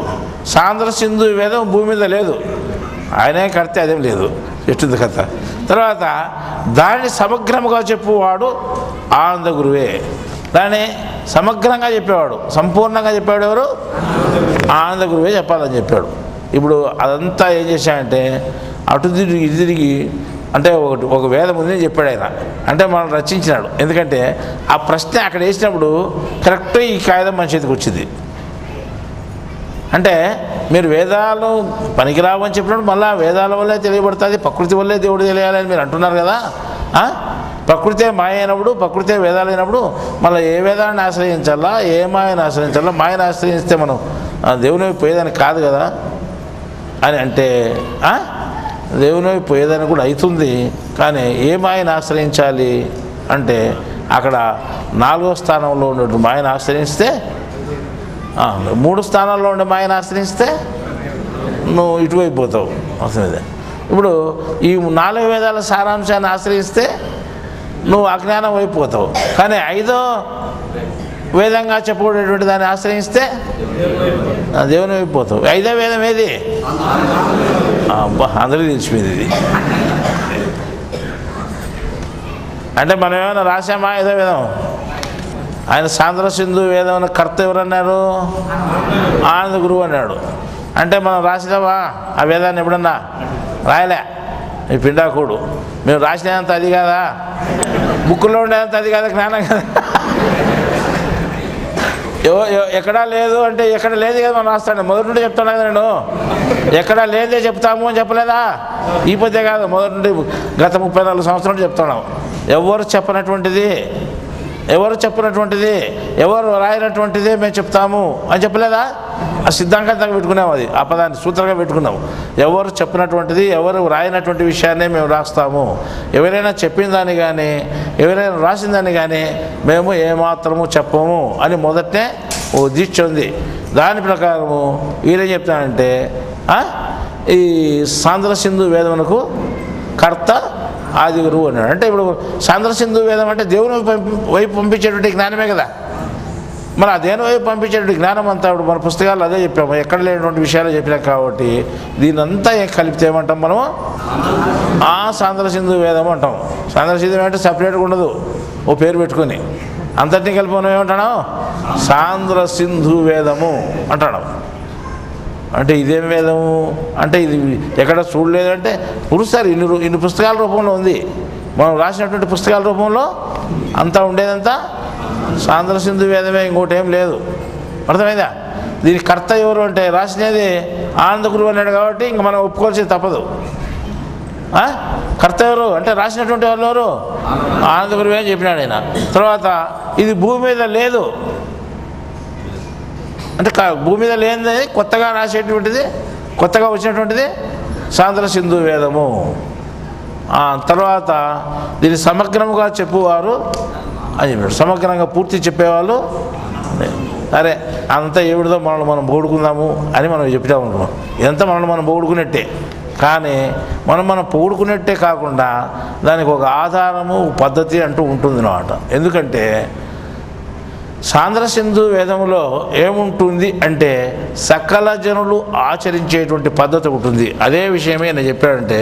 సాంద్ర సింధు వేదం భూమి మీద లేదు, ఆయనే కర్త, అదేం లేదు, ఎట్టుంది కథ. తర్వాత దాన్ని సమగ్రముగా చెప్పువాడు ఆనంద గురువే. దాన్ని సమగ్రంగా చెప్పేవాడు, సంపూర్ణంగా చెప్పాడు ఎవరు? ఆనంద గురువే చెప్పాలని చెప్పాడు. ఇప్పుడు అదంతా ఏం చేశాడంటే అటు తిరిగి ఇటు తిరిగి అంటే ఒక వేదం ఉందని చెప్పాడు ఆయన. అంటే మనం రచించినాడు. ఎందుకంటే ఆ ప్రశ్న అక్కడ వేసినప్పుడు కరెక్ట్గా ఈ కాగితం మన చేతికి వచ్చింది. అంటే మీరు వేదాలు పనికిరావని చెప్పినప్పుడు మళ్ళీ వేదాల వల్లే తెలియబడుతుంది, ప్రకృతి వల్లే దేవుడు తెలియాలని మీరు అంటున్నారు కదా. ప్రకృతే మాయ అయినప్పుడు, ప్రకృతే వేదాలు అయినప్పుడు మళ్ళీ ఏ వేదాన్ని ఆశ్రయించాలా, ఏ మాయను ఆశ్రయించాలా? మాయను ఆశ్రయిస్తే మనం దేవుని పోయేదానికి కాదు కదా అని అంటే దేవుని పోయేదానికి కూడా అవుతుంది. కానీ ఏ మాయను ఆశ్రయించాలి అంటే అక్కడ 4వ స్థానంలో ఉన్నట్టు మాయను ఆశ్రయిస్తే, 3 స్థానాల్లో ఉండే మాయను ఆశ్రయిస్తే నువ్వు ఇటువైపు పోతావు. అసలు ఇప్పుడు ఈ 4 వేదాల సారాంశాన్ని ఆశ్రయిస్తే నువ్వు అజ్ఞానం వైపు పోతావు. కానీ 5వ వేదంగా చెప్పబడేటువంటి దాన్ని ఆశ్రయిస్తే దేవుని వైపు పోతావు. 5వ వేదం ఏది? అందరికీ తెలిసిపోయింది ఇది. అంటే మనం ఏమైనా రాసామా? 5వ వేదం ఆయన సాంద్ర సింధు వేదం కర్త ఎవరన్నారు? ఆనంద గురువు అన్నాడు. అంటే మనం రాసినావా ఆ వేదాన్ని? ఎప్పుడన్నా రాయలే. ఈ పిండాకుడు మేము రాసినంత అది కాదా, బుక్కులో ఉండేంత అది కాదా జ్ఞానం కదా. ఎక్కడా లేదు అంటే ఎక్కడ లేదు కదా మనం రాస్తాను. మొదటి నుండి చెప్తాను కదా నేను, ఎక్కడా లేదే చెప్తాము అని చెప్పలేదా? ఈ పొద్దే కాదు, మొదటి నుండి గత 34 సంవత్సరాల నుండి చెప్తున్నాం. ఎవరు చెప్పనటువంటిది, ఎవరు రాయనటువంటిదే మేము చెప్తాము అని చెప్పలేదా? ఆ సిద్ధాంతంగా పెట్టుకున్నాము, అది ఆ పదాన్ని సూత్రంగా పెట్టుకున్నాము. ఎవరు చెప్పినటువంటిది, ఎవరు రాయనటువంటి విషయాన్నే మేము రాస్తాము. ఎవరైనా చెప్పిన దాన్ని కానీ ఎవరైనా రాసిన దాన్ని కానీ మేము ఏమాత్రము చెప్పము అని మొదటనే ఓ దీక్ష ఉంది. దాని ప్రకారము ఈయనేం చెప్తానంటే ఈ సాంద్ర సింధు వేదమునకు కర్త ఆది గురువు అన్నాడు. అంటే ఇప్పుడు సాంద్ర సింధు వేదం అంటే దేవుని వైపు పంపించేటువంటి జ్ఞానమే కదా. మరి ఆ దేని వైపు పంపించేటువంటి జ్ఞానం అంతా ఇప్పుడు మన పుస్తకాలు అదే చెప్పాము, ఎక్కడ లేనటువంటి విషయాలు చెప్పినాం. కాబట్టి దీనంతా కలిపితే ఏమంటాం మనము? సాంద్ర సింధు వేదం అంటాం. సాంద్ర సింధు అంటే సపరేట్గా ఉండదు, ఓ పేరు పెట్టుకొని. అంతటినీ కలిపి మనం ఏమంటాం? సాంద్ర సింధు వేదము అంటాడు. అంటే ఇదేం వేదము అంటే ఇది ఎక్కడ చూడలేదంటే పురుస్తారు. ఇన్ని పుస్తకాల రూపంలో ఉంది, మనం రాసినటువంటి పుస్తకాల రూపంలో అంతా ఉండేదంతా సాంద్ర సింధు వేదమే, ఇంకోటి ఏం లేదు. అర్థమైందా? దీని కర్త ఎవరు అంటే రాసినది ఆనంద గురువు అన్నాడు కాబట్టి ఇంక మనం ఒప్పుకోవాల్సింది తప్పదు. కర్త ఎవరు అంటే రాసినటువంటి వాళ్ళు ఎవరు? ఆనంద గురువే అని చెప్పినాడు ఆయన. తర్వాత ఇది భూమి మీద లేదు అంటే భూమి మీద లేనిది కొత్తగా రాసేటువంటిది, కొత్తగా వచ్చినటువంటిది సాంద్ర సింధు వేదము. తర్వాత దీన్ని సమగ్రముగా చెప్పువారు అని చెప్పాడు. సమగ్రంగా పూర్తి చెప్పేవాళ్ళు. సరే అంతా ఏమిడిదో మనల్ని మనం పొగుడుకుందాము అని మనం చెప్తాం అనుకున్నాం. ఇదంతా మనల్ని మనం పొగుడుకున్నట్టే. కానీ మనం పొగుడుకున్నట్టే కాకుండా దానికి ఒక ఆధారము, పద్ధతి అంటూ ఉంటుంది అన్నమాట. ఎందుకంటే సాంద్ర సింధు వేదములో ఏముంటుంది అంటే సకల జనులు ఆచరించేటువంటి పద్ధతి ఉంటుంది. అదే విషయమే నేను చెప్పాడంటే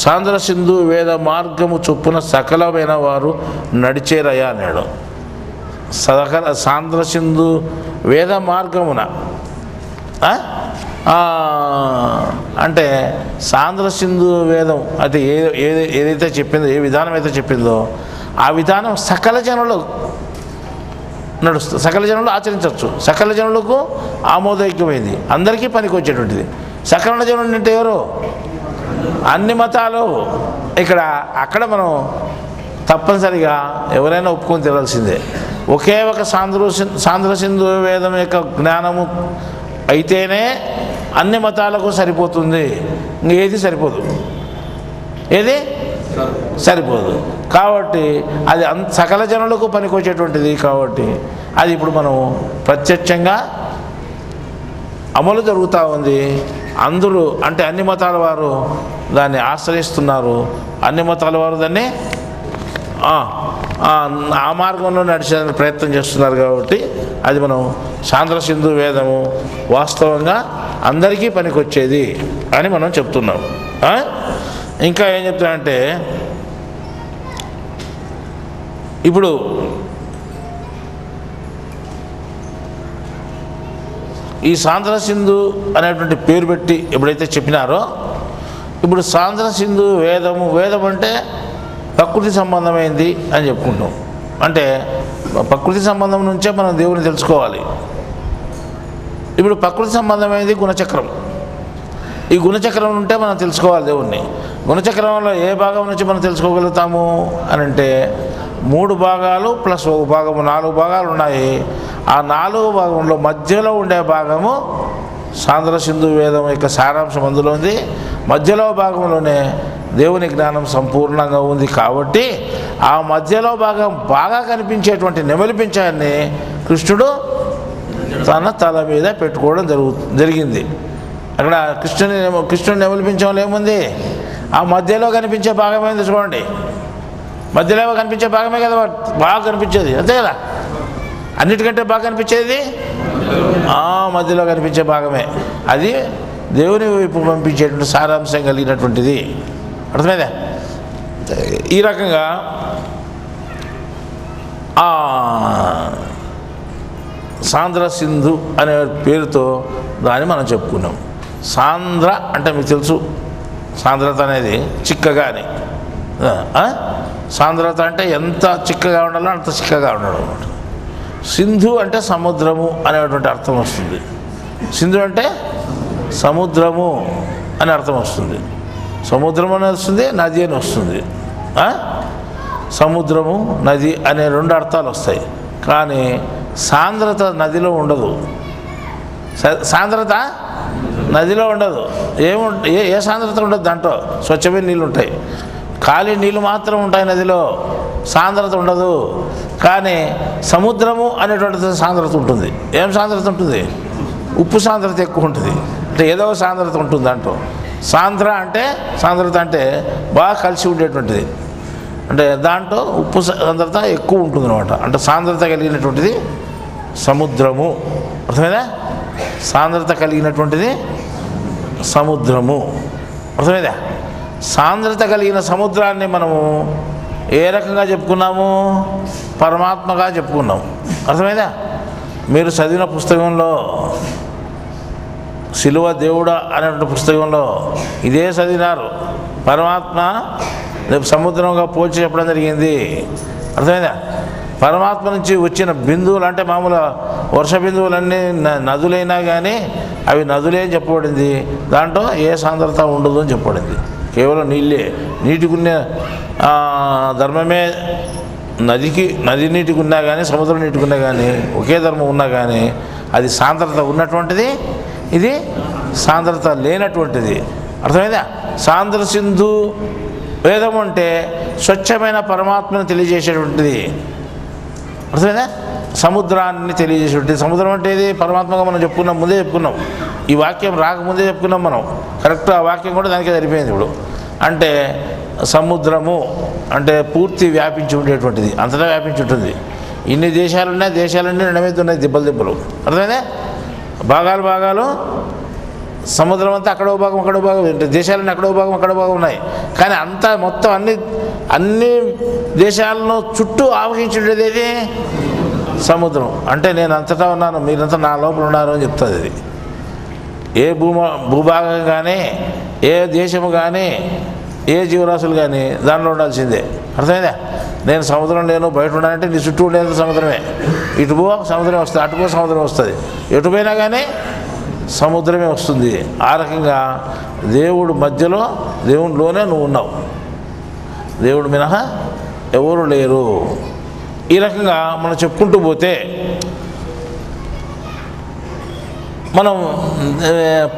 సాంద్ర సింధు వేద మార్గము చొప్పున సకలమైన వారు నడిచేరయ్యా అన్నాడు. సాంద్ర సింధు వేద మార్గమున అంటే సాంద్ర సింధు వేదం అంటే ఏదైతే చెప్పిందో, ఏ విధానం అయితే చెప్పిందో ఆ విధానం సకల జనులు నడుస్తుంది, సకల జనులు ఆచరించవచ్చు, సకల జనులకు ఆమోదయోగ్యమైంది, అందరికీ పనికి వచ్చేటువంటిది. సకల జనులు అంటే ఎవరు? అన్ని మతాలు. అక్కడ మనం తప్పనిసరిగా ఎవరైనా ఒప్పుకొని తెలాల్సిందే. ఒకే ఒక సాంద్ర సింధు వేదం యొక్క జ్ఞానము అయితేనే అన్ని మతాలకు సరిపోతుంది, ఇంకేది సరిపోదు, ఏది సరిపోదు. కాబట్టి అది సకల జనులకు పనికొచ్చేటువంటిది. కాబట్టి అది ఇప్పుడు మనం ప్రత్యక్షంగా అమలు జరుగుతూ ఉంది. అందరూ అంటే అన్ని మతాల వారు దాన్ని ఆశ్రయిస్తున్నారు, అన్ని మతాల వారు దాన్ని ఆ మార్గంలో నడిచేందుకు ప్రయత్నం చేస్తున్నారు. కాబట్టి అది మనం సాంద్ర సింధు వేదము వాస్తవంగా అందరికీ పనికొచ్చేది అని మనం చెప్తున్నాం. ఇంకా ఏం చెప్తానంటే ఇప్పుడు ఈ సాంద్ర సింధు అనేటువంటి పేరు పెట్టి ఎప్పుడైతే చెప్పినారో, ఇప్పుడు సాంద్ర సింధు వేదం అంటే ప్రకృతి సంబంధమైంది అని చెప్పుకుంటాం. అంటే ప్రకృతి సంబంధం నుంచే మనం దేవుని తెలుసుకోవాలి. ఇప్పుడు ప్రకృతి సంబంధమైనది గుణచక్రం. ఈ గుణచక్రం ఉంటే మనం తెలుసుకోవాలి దేవుణ్ణి. గుణచక్రంలో ఏ భాగం నుంచి మనం తెలుసుకోగలుగుతాము అని అంటే 3 భాగాలు ప్లస్ 1 భాగము, 4 భాగాలు ఉన్నాయి. ఆ 4 భాగంలో మధ్యలో ఉండే భాగము సాంద్ర సింధు వేదం యొక్క సారాంశం అందులో ఉంది. మధ్యలో భాగంలోనే దేవుని జ్ఞానం సంపూర్ణంగా ఉంది. కాబట్టి ఆ మధ్యలో భాగం బాగా కనిపించేటువంటి నెమలిపించాన్ని కృష్ణుడు తల మీద పెట్టుకోవడం జరిగింది. అక్కడ కృష్ణుని నెమలిపించడంలో ఏముంది? ఆ మధ్యలో కనిపించే భాగమైంది చూడండి. మధ్యలో కనిపించే భాగమే కదా బాగా కనిపించేది, అంతే కదా. అన్నిటికంటే బాగా కనిపించేది మధ్యలో కనిపించే భాగమే. అది దేవుని వైపు పంపించేటువంటి సారాంశం కలిగినటువంటిది. అర్థమైందా? ఈ రకంగా సాంద్ర సింధు అనే పేరుతో దాన్ని మనం చెప్పుకున్నాం. సాంద్ర అంటే మీకు తెలుసు, సాంద్రత అనేది చిక్కగా అని. సాంద్రత అంటే ఎంత చిక్కగా ఉండాలో అంత చిక్కగా ఉండడం అనమాట. సింధు అంటే సముద్రము అనేటువంటి అర్థం వస్తుంది. సింధు అంటే సముద్రము అని అర్థం వస్తుంది. సముద్రం అని వస్తుంది, నది అని వస్తుంది. సముద్రము నది అనే 2 అర్థాలు వస్తాయి. కానీ సాంద్రత నదిలో ఉండదు. సాంద్రత నదిలో ఉండదు. ఏ సాంద్రత ఉండదు దాంట్లో. స్వచ్ఛమైన నీళ్ళు ఉంటాయి, ఖాళీ నీళ్ళు మాత్రం ఉంటాయి నదిలో, సాంద్రత ఉండదు. కానీ సముద్రము అనేటువంటిది సాంద్రత ఉంటుంది. ఏం సాంద్రత ఉంటుంది? ఉప్పు సాంద్రత ఎక్కువ ఉంటుంది. అంటే ఏదో సాంద్రత ఉంటుంది దాంట్లో. సాంద్రత అంటే బాగా కలిసి ఉండేటువంటిది. అంటే దాంట్లో ఉప్పు సాంద్రత ఎక్కువ ఉంటుంది అనమాట. అంటే సాంద్రత కలిగినటువంటిది సముద్రము. అర్థమైందా? సాంద్రత కలిగినటువంటిది సముద్రము. అర్థమైందా? సాంద్రత కలిగిన సముద్రాన్ని మనము ఏ రకంగా చెప్పుకున్నాము? పరమాత్మగా చెప్పుకున్నాము. అర్థమైందా? మీరు చదివిన పుస్తకంలో శిలువ దేవుడా అనేటువంటి పుస్తకంలో ఇదే చదివినారు. పరమాత్మ సముద్రంగా పోల్చి చెప్పడం జరిగింది. అర్థమైందా? పరమాత్మ నుంచి వచ్చిన బిందువులు అంటే మామూలు వర్ష బిందువులన్నీ నదులైనా కానీ అవి నదులే అని చెప్పబడింది. దాంట్లో ఏ సాంద్రత ఉండదు అని చెప్పబడింది. కేవలం నీళ్ళే. నీటికున్న ధర్మమే నది నీటికి ఉన్నా కానీ సముద్రం నీటికి ఉన్నా కానీ ఒకే ధర్మం ఉన్నా కానీ అది సాంద్రత ఉన్నటువంటిది, ఇది సాంద్రత లేనటువంటిది. అర్థమైందా? సాంద్ర సింధు వేదం అంటే స్వచ్ఛమైన పరమాత్మను తెలియజేసేటువంటిది. అర్థమైందా? సముద్రాన్ని తెలియజేసేటువంటిది. సముద్రం అంటే ఇది పరమాత్మగా మనం చెప్పుకున్నాం, ముందే చెప్పుకున్నాం. ఈ వాక్యం రాకముందే చెప్పుకున్నాం మనం. కరెక్ట్ ఆ వాక్యం కూడా దానికే సరిపోయింది. ఇప్పుడు అంటే సముద్రము అంటే పూర్తి వ్యాపించి ఉండేటువంటిది, అంతటా వ్యాపించి ఉంటుంది. ఇన్ని దేశాలున్నాయి, దేశాలన్నీ నడమేది ఉన్నాయి, దెబ్బలు. అర్థమైందా? భాగాలు సముద్రం అంతా అక్కడో భాగం దేశాలన్నీ అక్కడో భాగం ఉన్నాయి. కానీ అంతా మొత్తం అన్ని దేశాలను చుట్టూ ఆవహించుండేది ఏది? సముద్రం. అంటే నేను అంతటా ఉన్నాను, మీరంతా నా లోపల ఉన్నారు అని చెప్తుంది అది. ఏ భూభాగం కానీ, ఏ దేశము కానీ, ఏ జీవరాశులు కానీ దానిలో ఉండాల్సిందే. అర్థమైందా? నేను సముద్రం లేను, బయట ఉన్నానంటే నీ చుట్టూ ఉండేది సముద్రమే. ఇటు పో సముద్రం వస్తుంది, అటు పో సముద్రం వస్తుంది, ఎటు పోయినా కానీ సముద్రమే వస్తుంది. ఆ రకంగా దేవుడు మధ్యలో, దేవుడిలోనే నువ్వు ఉన్నావు. దేవుడు మినహా ఎవరు లేరు. ఈ రకంగా మనం చెప్పుకుంటూ పోతే మనం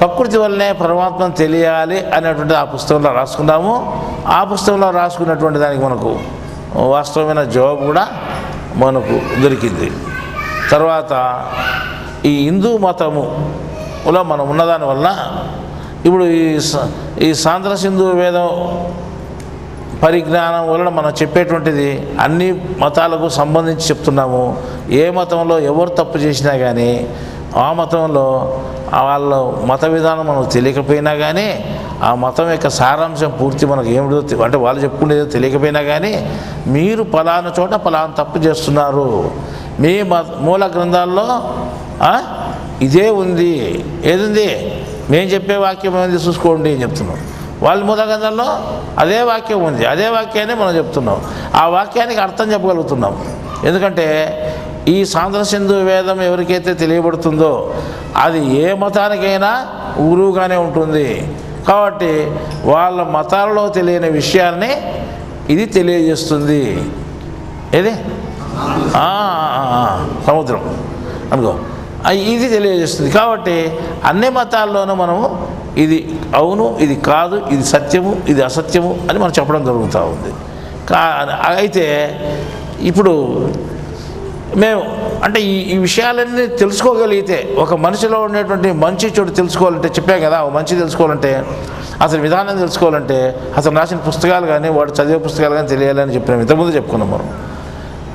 ప్రకృతి వల్లనే పరమాత్మను తెలియాలి అనేటువంటి ఆ పుస్తకంలో రాసుకున్నాము. ఆ పుస్తకంలో రాసుకున్నటువంటి దానికి మనకు వాస్తవమైన జవాబు కూడా మనకు దొరికింది. తర్వాత ఈ హిందూ మతములో మనం ఉన్నదాని వల్ల ఇప్పుడు ఈ సాంద్ర సింధు వేదం పరిజ్ఞానం వలన మనం చెప్పేటువంటిది అన్ని మతాలకు సంబంధించి చెప్తున్నాము. ఏ మతంలో ఎవరు తప్పు చేసినా కానీ ఆ మతంలో వాళ్ళ మత విధానం మనకు తెలియకపోయినా కానీ ఆ మతం యొక్క సారాంశం పూర్తి మనకు ఏమిటో అంటే వాళ్ళు చెప్పుకునేదో తెలియకపోయినా కానీ మీరు ఫలానా చోట ఫలానా తప్పు చేస్తున్నారు, మీ మూల గ్రంథాల్లో ఇదే ఉంది, ఏదుంది? మేము చెప్పే వాక్యం ఏమైంది చూసుకోండి అని చెప్తున్నాం. వాళ్ళ మూల గ్రంథాల్లో అదే వాక్యం ఉంది, అదే వాక్యాన్ని మనం చెప్తున్నాం. ఆ వాక్యానికి అర్థం చెప్పగలుగుతున్నాం. ఎందుకంటే ఈ సాంద్ర సింధు వేదం ఎవరికైతే తెలియబడుతుందో అది ఏ మతానికైనా గురువుగానే ఉంటుంది. కాబట్టి వాళ్ళ మతాలలో తెలియని విషయాన్ని ఇది తెలియజేస్తుంది. ఏది? సముద్రం అనుకో, ఇది తెలియజేస్తుంది. కాబట్టి అన్ని మతాల్లోనూ మనము ఇది అవును, ఇది కాదు, ఇది సత్యము, ఇది అసత్యము అని మనం చెప్పడం జరుగుతూ ఉంది. అయితే ఇప్పుడు మేము అంటే ఈ విషయాలన్నీ తెలుసుకోగలిగితే ఒక మనిషిలో ఉండేటువంటి మంచి చెడు తెలుసుకోవాలంటే చెప్పాం కదా, మంచి తెలుసుకోవాలంటే అసలు విధానం తెలుసుకోవాలంటే అసలు రాసిన పుస్తకాలు కానీ వాడు చదివే పుస్తకాలు కానీ తెలియాలని చెప్పినాం. ఇంతకుముందు చెప్పుకున్నాం మనం.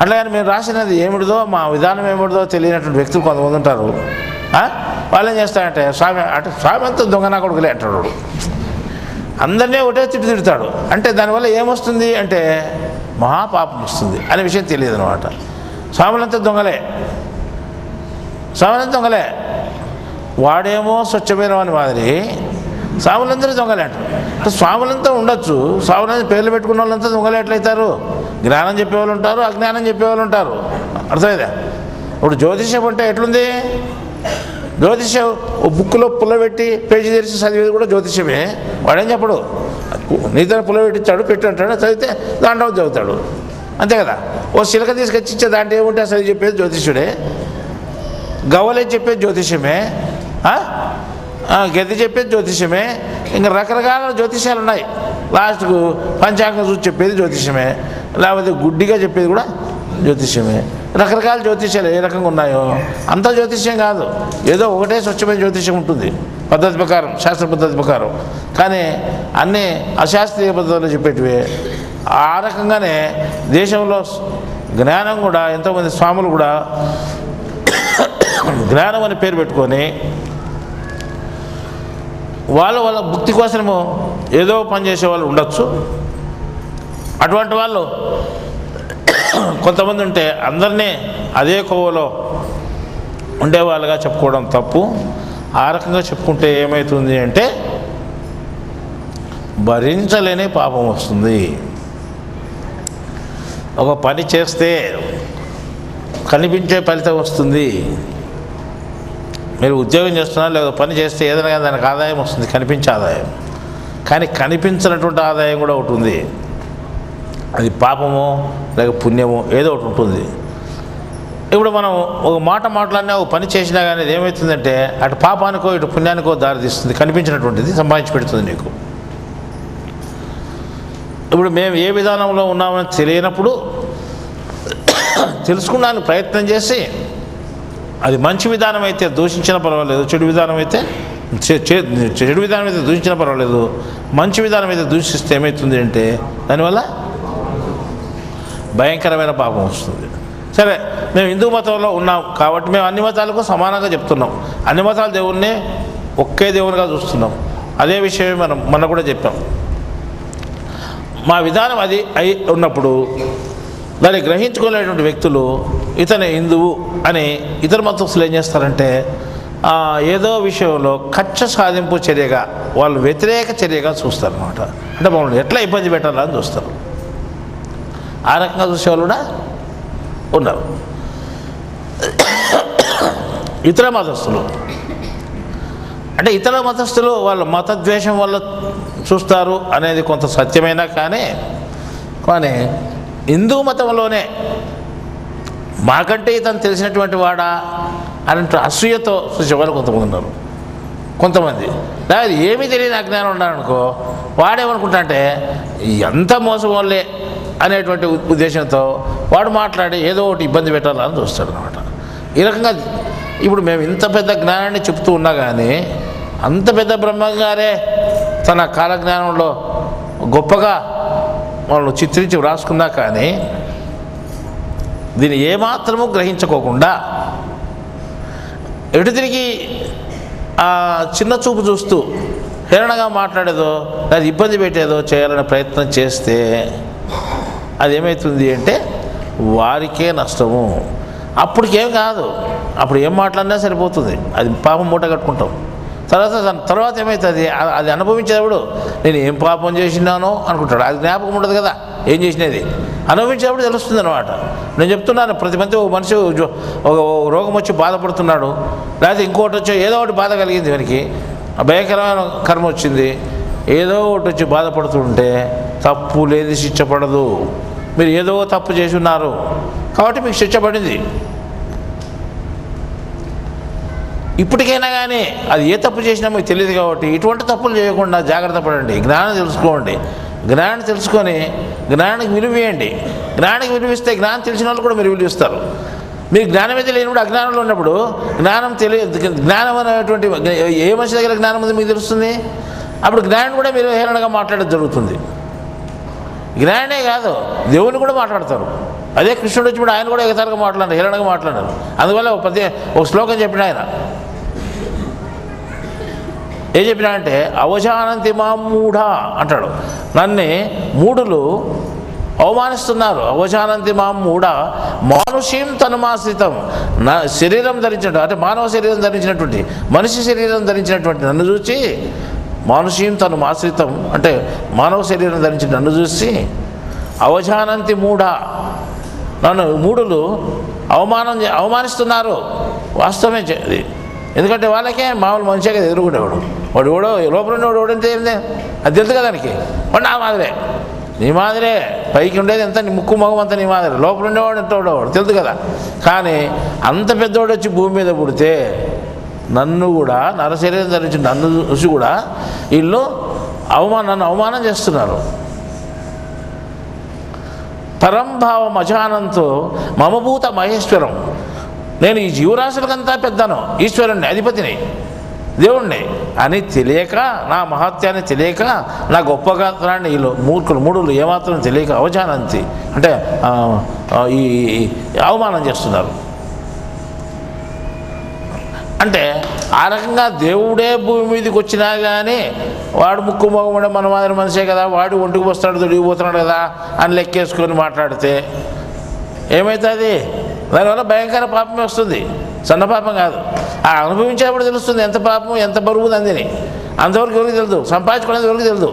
అట్లాగని మేము రాసినది ఏమిటిదో మా విధానం ఏమిటిదో తెలియనటువంటి వ్యక్తులు కొంతమంది ఉంటారు. వాళ్ళు ఏం చేస్తారంటే స్వామి అంతా దొంగనా కొడుకులే అంటాడు. అందరినీ ఒకటే తిడతాడు. అంటే దానివల్ల ఏమొస్తుంది అంటే మహాపాపం వస్తుంది అనే విషయం తెలియదు అనమాట. స్వాములంతా దొంగలే, వాడేమో స్వచ్ఛమైన వాని మాదిరి స్వాములందరూ దొంగలే అంటారు. స్వాములంతా ఉండొచ్చు, స్వాములంతా పేర్లు పెట్టుకున్న వాళ్ళంతా దొంగలే ఎట్లయితారు? జ్ఞానం చెప్పేవాళ్ళు ఉంటారు, అజ్ఞానం చెప్పేవాళ్ళు ఉంటారు. అర్థమైందా? ఇప్పుడు జ్యోతిష్యం అంటే ఎట్లుంది? జ్యోతిష్యం ఓ బుక్లో పుల్లబెట్టి పేజీ తెరిచి చదివేది కూడా జ్యోతిష్యమే. వాడేం చెప్పడు, నీతో పుల్లబెట్టించాడు పెట్టి అంటాడు, చదివితే దాంట్లో చదువుతాడు, అంతే కదా. ఓ చిలక తీసుకొచ్చి ఇచ్చే దాంట్లో ఏముంటే అసలు చెప్పేది జ్యోతిష్యుడే. గవ్వలే చెప్పేది జ్యోతిష్యమే, గది చెప్పేది జ్యోతిష్యమే. ఇంకా రకరకాల జ్యోతిష్యాలు ఉన్నాయి. లాస్ట్కు పంచాంగం చూసి చెప్పేది జ్యోతిష్యమే, లేకపోతే గుడ్డిగా చెప్పేది కూడా జ్యోతిష్యమే. రకరకాల జ్యోతిష్యాలు ఏ రకంగా ఉన్నాయో అంత జ్యోతిష్యం కాదు. ఏదో ఒకటే స్వచ్ఛమైన జ్యోతిష్యం ఉంటుంది పద్ధతి ప్రకారం, శాస్త్ర పద్ధతి ప్రకారం. కానీ అన్నీ అశాస్త్రీయ పద్ధతిలో చెప్పేటివే ఆ రకంగానే దేశంలో జ్ఞానం కూడా ఎంతోమంది స్వాములు కూడా జ్ఞానం అని పేరు పెట్టుకొని వాళ్ళ భుక్తి కోసము ఏదో పని చేసే వాళ్ళు ఉండొచ్చు. అటువంటి వాళ్ళు కొంతమంది ఉంటే అందరినీ అదే కోవలో ఉండేవాళ్ళుగా చెప్పుకోవడం తప్పు. ఆ రకంగా చెప్పుకుంటే ఏమవుతుంది అంటే భరించలేని పాపం వస్తుంది. ఒక పని చేస్తే కనిపించే ఫలితం వస్తుంది. మీరు ఉద్యోగం చేస్తున్నారు, లేదా పని చేస్తే ఏదైనా దానికి ఆదాయం వస్తుంది, కనిపించే ఆదాయం. కానీ కనిపించినటువంటి ఆదాయం కూడా ఒకటి ఉంది. అది పాపమో లేక పుణ్యమో ఏదో ఒకటి ఉంటుంది. ఇప్పుడు మనం ఒక మాట మాట్లాడినా, ఒక పని చేసినా కానీ అది ఏమవుతుందంటే అటు పాపానికో ఇటు పుణ్యానికో దారితీస్తుంది. కనిపించినటువంటిది సంపాదించి పెడుతుంది నీకు. ఇప్పుడు మేము ఏ విధానంలో ఉన్నామని తెలియనప్పుడు తెలుసుకోవడానికి ప్రయత్నం చేసి అది మంచి విధానం అయితే దూషించినా పర్వాలేదు, చెడు విధానం అయితే దూషించినా పర్వాలేదు, మంచి విధానం అయితే దూషిస్తే ఏమవుతుంది అంటే దానివల్ల భయంకరమైన పాపం వస్తుంది. సరే, మేము హిందూ మతంలో ఉన్నాం కాబట్టి మేము అన్ని మతాలకు సమానంగా చెప్తున్నాం. అన్ని మతాల దేవుణ్ణి ఒకే దేవునిగా చూస్తున్నాం. అదే విషయమే మనం కూడా చెప్పాం. మా విధానం అది అయి ఉన్నప్పుడు దాన్ని గ్రహించుకోలేటువంటి వ్యక్తులు ఇతని హిందువు అని ఇతర మతస్థులు ఏం చేస్తారంటే ఏదో విషయంలో కక్ష సాధింపు చర్యగా, వాళ్ళు వ్యతిరేక చర్యగా చూస్తారన్నమాట. అంటే మమ్మల్ని ఎట్లా ఇబ్బంది పెట్టాలని చూస్తారు. ఆ రకంగా చూసేవాళ్ళు కూడా ఉన్నారు. ఇతర మతస్థులు అంటే ఇతర మతస్థులు వాళ్ళ మతద్వేషం వల్ల చూస్తారు అనేది కొంత సత్యమైనా కానీ హిందూ మతంలోనే మాకంటే ఇతను తెలిసినటువంటి వాడా అని అసూయతో చూసేవాళ్ళు కొంతమంది ఉన్నారు. కొంతమంది లేదా ఏమీ తెలియని అజ్ఞానం ఉన్నారనుకో, వాడేమనుకుంటా అంటే ఎంత మోసం వాళ్ళే అనేటువంటి ఉద్దేశంతో వాడు మాట్లాడి ఏదో ఒకటి ఇబ్బంది పెట్టాలని చూస్తాడు అనమాట. ఈ రకంగా ఇప్పుడు మేము ఇంత పెద్ద జ్ఞానాన్ని చెప్తూ ఉన్నా కానీ అంత పెద్ద బ్రహ్మంగారే తన కాలజ్ఞానంలో గొప్పగా వాళ్ళు చిత్రించి వ్రాసుకున్నా కానీ దీన్ని ఏమాత్రము గ్రహించుకోకుండా ఎటు తిరిగి ఆ చిన్న చూపు చూస్తూ హేళనగా మాట్లాడేదో లేదా ఇబ్బంది పెట్టేదో చేయాలనే ప్రయత్నం చేస్తే అది ఏమవుతుంది అంటే వారికే నష్టము. అప్పటికేం కాదు, అప్పుడు ఏం మాట్లాడినా సరిపోతుంది, అది పాపం మూట కట్టుకుంటాం. తర్వాత ఏమవుతుంది, అది అనుభవించేటప్పుడు నేను ఏం పాపం చేసినానో అనుకుంటాడు. అది జ్ఞాపకం ఉండదు కదా ఏం చేసినది. అనుభవించేటప్పుడు తెలుస్తుంది అనమాట. నేను చెప్తున్నాను, ప్రతి మంది ఒక మనిషి ఒక రోగం వచ్చి బాధపడుతున్నాడు, లేకపోతే ఇంకోటి వచ్చి ఏదో ఒకటి బాధ కలిగింది, వానికి భయంకరమైన కర్మ వచ్చింది, ఏదో ఒకటి వచ్చి బాధపడుతుంటే తప్పు లేదు, శిక్ష పడదు. మీరు ఏదో తప్పు చేసి ఉన్నారు కాబట్టి మీకు శిక్ష పడింది. ఇప్పటికైనా కానీ అది ఏ తప్పు చేసినా మీకు తెలియదు కాబట్టి ఇటువంటి తప్పులు చేయకుండా జాగ్రత్త పడండి. జ్ఞానం తెలుసుకోండి. జ్ఞానాన్ని తెలుసుకొని జ్ఞానానికి విలువేయండి. జ్ఞానానికి విలువిస్తే జ్ఞానం తెలిసిన వాళ్ళు కూడా మీరు విలువిస్తారు. మీరు జ్ఞానమే తెలియనప్పుడు, అజ్ఞానంలో ఉన్నప్పుడు జ్ఞానం అనేటువంటి ఏ మనిషి దగ్గర జ్ఞానం ఉంది మీకు తెలుస్తుంది. అప్పుడు జ్ఞానం కూడా మీరు హేళనగా మాట్లాడడం జరుగుతుంది. జ్ఞానే కాదు, దేవుని కూడా మాట్లాడతారు. అదే కృష్ణుడు వచ్చినప్పుడు ఆయన కూడా ఎగతాళిగా మాట్లాడారు, హేళనగా మాట్లాడారు. అందువల్ల ఒక శ్లోకం చెప్పిన ఆయన ఏం చెప్పినాడంటే అవజానంతి మా మూఢ అంటాడు. నన్ను మూఢులు అవమానిస్తున్నారు. అవజానంతి మా మూఢ మానుషీం తనుమాశ్రితం, నా శరీరం ధరించినట్టు అంటే మానవ శరీరం ధరించినటువంటి మనిషి శరీరం ధరించినటువంటి నన్ను చూసి, మానుషీం తనుమాశ్రితం అంటే మానవ శరీరం ధరించి నన్ను చూసి అవజానంతి మూఢ, నన్ను మూఢులు అవమానిస్తున్నారు. వాస్తవమే అది. ఎందుకంటే వాళ్ళకే మామూలు మనిషే కదా ఎదుర్కొనేవాడు. వాడు ఎవడో లోపల ఉండేవాడు ఎవడంతే ఏందే అది తెలుసు కదా దానికి. వాడు నా మాదిరే, నీ మాదిరే, పైకి ఉండేది ఎంత నీ ముక్కు మగం అంతా నీ మాదిరే, లోపల ఉండేవాడు ఎంత ఉండేవాడు తెలుసు కదా. కానీ అంత పెద్దవాడు వచ్చి భూమి మీద పుడితే నన్ను కూడా నరశరీరం ధరించి నన్ను చూసి కూడా వీళ్ళు నన్ను అవమానం చేస్తున్నారు. పరంభావం అజానంతో మమభూత మహేశ్వరం, నేను ఈ జీవరాశులకంతా పెద్దను, ఈశ్వరుణ్ణి, అధిపతిని. దేవుణ్ణి అని తెలియక, నా మహత్యాన్ని తెలియక, నా గొప్పగాత్రాన్ని వీళ్ళు మూడులు ఏమాత్రం తెలియక అవజానంతి అంటే ఈ అవమానం చేస్తున్నారు. అంటే ఆ రకంగా దేవుడే భూమి మీదకి వచ్చినా కానీ వాడు ముక్కు మొగముడే మన మాదిరి మనిషే కదా, వాడు ఒంటికి వస్తాడు దొడిగిపోతున్నాడు కదా అని లెక్కేసుకొని మాట్లాడితే ఏమవుతుంది? దానివల్ల భయంకర పాపమే వస్తుంది, సన్న పాపం కాదు. ఆ అనుభవించేప్పుడు తెలుస్తుంది ఎంత పాపం ఎంత బరువు అందిని. అంతవరకు ఎవరికి తెలుదు, సంపాదించుకునేది ఎవరికి తెలుదు,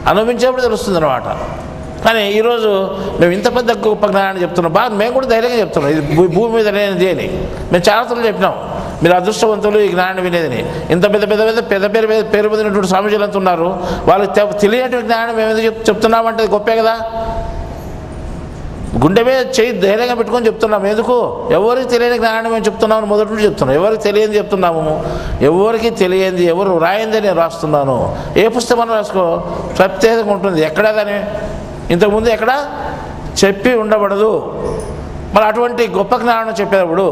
అనుభవించేప్పుడు తెలుస్తుంది అన్నమాట. కానీ ఈరోజు మేము ఇంత పెద్ద గొప్ప జ్ఞానాన్ని చెప్తున్నాం, బాగా మేము కూడా ధైర్యంగా చెప్తున్నాం, ఇది భూమి మీద లేనిది అని మేము చాలాసార్లు చెప్పినాం. మీరు అదృష్టవంతులు ఈ జ్ఞానాన్ని వినేదని. ఇంత పెద్ద పేరు పొందినటువంటి స్వామీజీలు అంత ఉన్నారు, వాళ్ళకి తెలియనటువంటి జ్ఞానం మేము ఎందుకు చెప్తున్నామంటే గొప్పే కదా. గుండె మీద చేయి ధైర్యంగా పెట్టుకొని చెప్తున్నాము. ఎందుకు? ఎవరికి తెలియని జ్ఞానాన్ని మేము చెప్తున్నామని మొదటి నుంచి చెప్తున్నాం. ఎవరికి తెలియని చెప్తున్నాము, ఎవరికి తెలియంది ఎవరు రాయింది నేను రాస్తున్నాను. ఏ పుస్తకం రాసుకో, ప్రత్యేకంగా ఉంటుంది. ఎక్కడా దాని ఇంతకుముందు ఎక్కడ చెప్పి ఉండబడదు. మరి అటువంటి గొప్ప జ్ఞానం చెప్పేటప్పుడు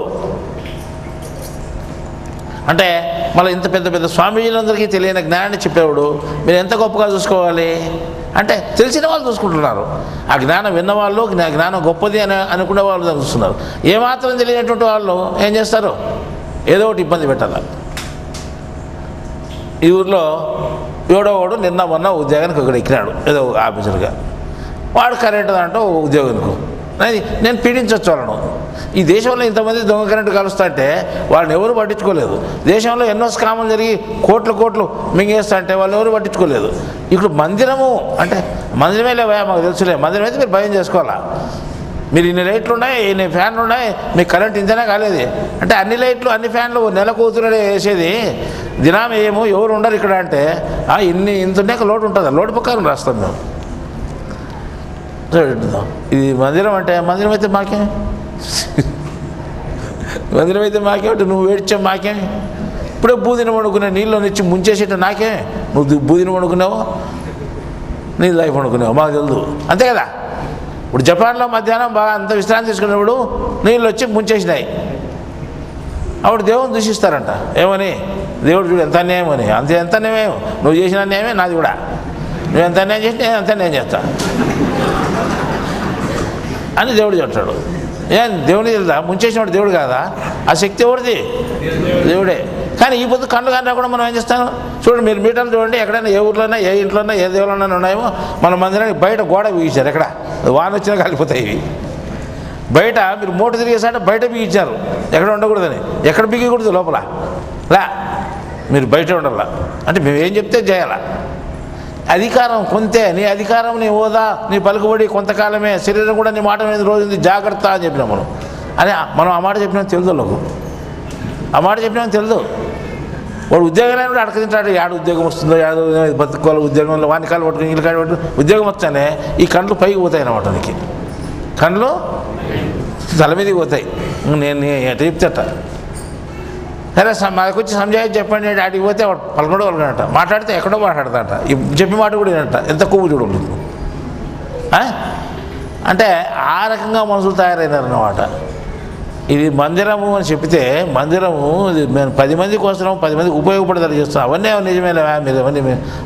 అంటే మళ్ళీ ఇంత పెద్ద స్వామీజీలందరికీ తెలియని జ్ఞానాన్ని చెప్పేవాడు మీరు ఎంత గొప్పగా చూసుకోవాలి అంటే తెలిసిన వాళ్ళు చూసుకుంటున్నారు. ఆ జ్ఞానం విన్నవాళ్ళు జ్ఞానం గొప్పది అని అనుకునే వాళ్ళు చూస్తున్నారు. ఏమాత్రం తెలియనటువంటి వాళ్ళు ఏం చేస్తారు? ఏదో ఒకటి ఇబ్బంది పెట్టాలి. ఈ ఊరిలో ఎవడోవాడు నిన్న మొన్న ఉద్యోగానికి ఒకటి ఎక్కినాడు, ఏదో ఆఫీసర్గా. వాడు కరెంట్ దాంట్లో ఉద్యోగానికి నేను పీడించవచ్చు వాళ్ళను. ఈ దేశంలో ఇంతమంది దొంగ కరెంటు కలుస్తుంటే వాళ్ళని ఎవరు పట్టించుకోలేదు. దేశంలో ఎన్నో స్కాములు జరిగి కోట్లు మింగేస్తా అంటే వాళ్ళని ఎవరు పట్టించుకోలేదు. ఇప్పుడు మందిరము అంటే మందిరమే లేవా మాకు తెలుసులే, మందిరం అయితే మీరు భయం చేసుకోవాలా. మీరు ఇన్ని లైట్లు ఉన్నాయి, ఇన్ని ఫ్యాన్లు ఉన్నాయి, మీకు కరెంట్ ఇంతనే కాలేదు అంటే అన్ని లైట్లు అన్ని ఫ్యాన్లు నెల కూతురుడే వేసేది దినం ఏమో ఎవరు ఉండరు ఇక్కడ అంటే ఇంత ఉన్నాక లోటు ఉంటుంది. లోటు ప్రకారం రాస్తాం మేము. ఇది మందిరం అంటే మందిరం అయితే మాకే, మందిరం అయితే మాకేమిటి? నువ్వు ఏడ్చావు మాకేమి? ఇప్పుడే బూదిని వండుకునే నీళ్ళు నుంచి ముంచేసేట నాకే. నువ్వు బూదిని వండుకున్నావు, నీ లైఫ్ వండుకున్నావు మాకు తెలుదు, అంతే కదా. ఇప్పుడు జపాన్లో మధ్యాహ్నం బాగా అంత విశ్రాంతి తీసుకున్నప్పుడు నీళ్ళు వచ్చి ముంచేసినాయి. అప్పుడు దేవుని దూషిస్తారంట. ఏమని? దేవుడు చూడు ఎంత అన్యాయం అని. ఎంత అన్యాయం? నువ్వు చేసిన అన్యాయమే నాది కూడా. నువ్వు ఎంత అన్యాయం చేసి నేను అంత అన్యాయం చేస్తా అని దేవుడు చెప్తాడు. దేవుని తెలుదా? ముంచేసినవాడు దేవుడు కాదా? ఆ శక్తి ఎవరిది? దేవుడే. కానీ ఈ పొద్దు కళ్ళు కానీ కూడా మనం ఏం చేస్తాం చూడండి. మీరు మీటర్లు చూడండి, ఎక్కడైనా ఏ ఊర్లోనే ఏ ఇంట్లోనే ఏ దేవుళ్ళైనా ఉన్నాయేమో మన మందిరానికి బయట గోడ బిగించారు. ఎక్కడ వాన వచ్చినా కాలిపోతాయి ఇవి. బయట మీరు మూట తిరిగేసాట బయట బిగించారు, ఎక్కడ ఉండకూడదని. ఎక్కడ బిగకూడదు లోపల లా, మీరు బయట ఉండాల. అంటే మేము ఏం చెప్తే చేయాలా. అధికారం కొంతే, నీ అధికారం నీ హోదా నీ పలుకుబడి కొంతకాలమే, శరీరం కూడా నీ మాట మీద రోజు జాగ్రత్త అని చెప్పినాం మనం. అని మనం ఆ మాట చెప్పినాం తెలుదు వాళ్ళకు, ఆ మాట చెప్పినామని తెలుదు. వాడు ఉద్యోగాలు కూడా అడక తింటాడు. యాడ ఉద్యోగం వస్తుందో యాడ బతుకోవాలి, ఉద్యోగంలో వానికాలు పట్టుకుని ఇల్లు కాడ పట్టుకుని ఉద్యోగం వస్తానే ఈ కండ్లు పైకి పోతాయి అన్నమాట. నీకు కండ్లు తల మీదకి పోతాయి. నేను ఎట చెప్తేట సరే మాకు వచ్చి సంజాయి చెప్పండి, ఆడికి పోతే పలకడో పలకడట, మాట్లాడితే ఎక్కడో మాట్లాడతాట, చెప్పి మాట కూడా వినట. ఎంత కొవ్వు చూడండి. అంటే ఆ రకంగా మనుషులు తయారైనారన్నమాట. ఇది మందిరము అని చెప్తే మందిరము మేము 10 మంది కోసం 10 మందికి ఉపయోగపడేదాన్ని చేస్తున్నాం. అవన్నీ నిజమేనా? మీరు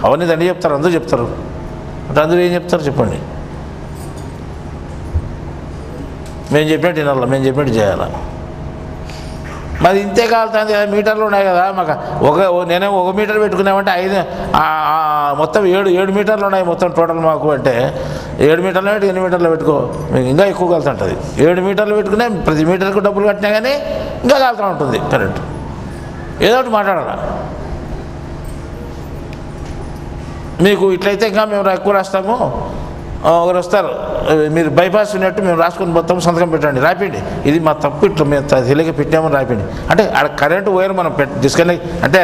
అవన్నీ దండి చెప్తారు, అందరూ చెప్తారు. అంటే అందరూ ఏం చెప్తారు చెప్పండి? మేము చెప్పినట్టు వినాలి, మేము చెప్పినట్టు చేయాలి. మరి ఇంతే కాలుతుంది కదా. మీటర్లు ఉన్నాయి కదా మాకు. నేనే 1 మీటర్ పెట్టుకున్నామంటే 5 మొత్తం 7 మీటర్లు ఉన్నాయి మొత్తం టోటల్ మాకు. అంటే 7 మీటర్లు పెట్టి 8 మీటర్లు పెట్టుకో, మీకు ఇంకా ఎక్కువ కాలుతుంటుంది. 7 మీటర్లు పెట్టుకునే ప్రతి మీటర్కు డబ్బులు కట్టినా కానీ ఇంకా కాలుతూ ఉంటుంది కరెంట్. ఏదో ఒకటి మాట్లాడాలి. మీకు ఇట్లయితే ఇంకా మేము ఎక్కువ రాస్తాము. ఒకరు వస్తారు, మీరు బైపాస్ ఉన్నట్టు మేము రాసుకొని మొత్తం సంతకం పెట్టండి, రాయండి, ఇది మా తప్పు, ఇట్లా మేము తెలియక పెట్టామని రాయండి. అంటే ఆడ కరెంటు వైర్ మనం డిస్కనెక్ట్ అంటే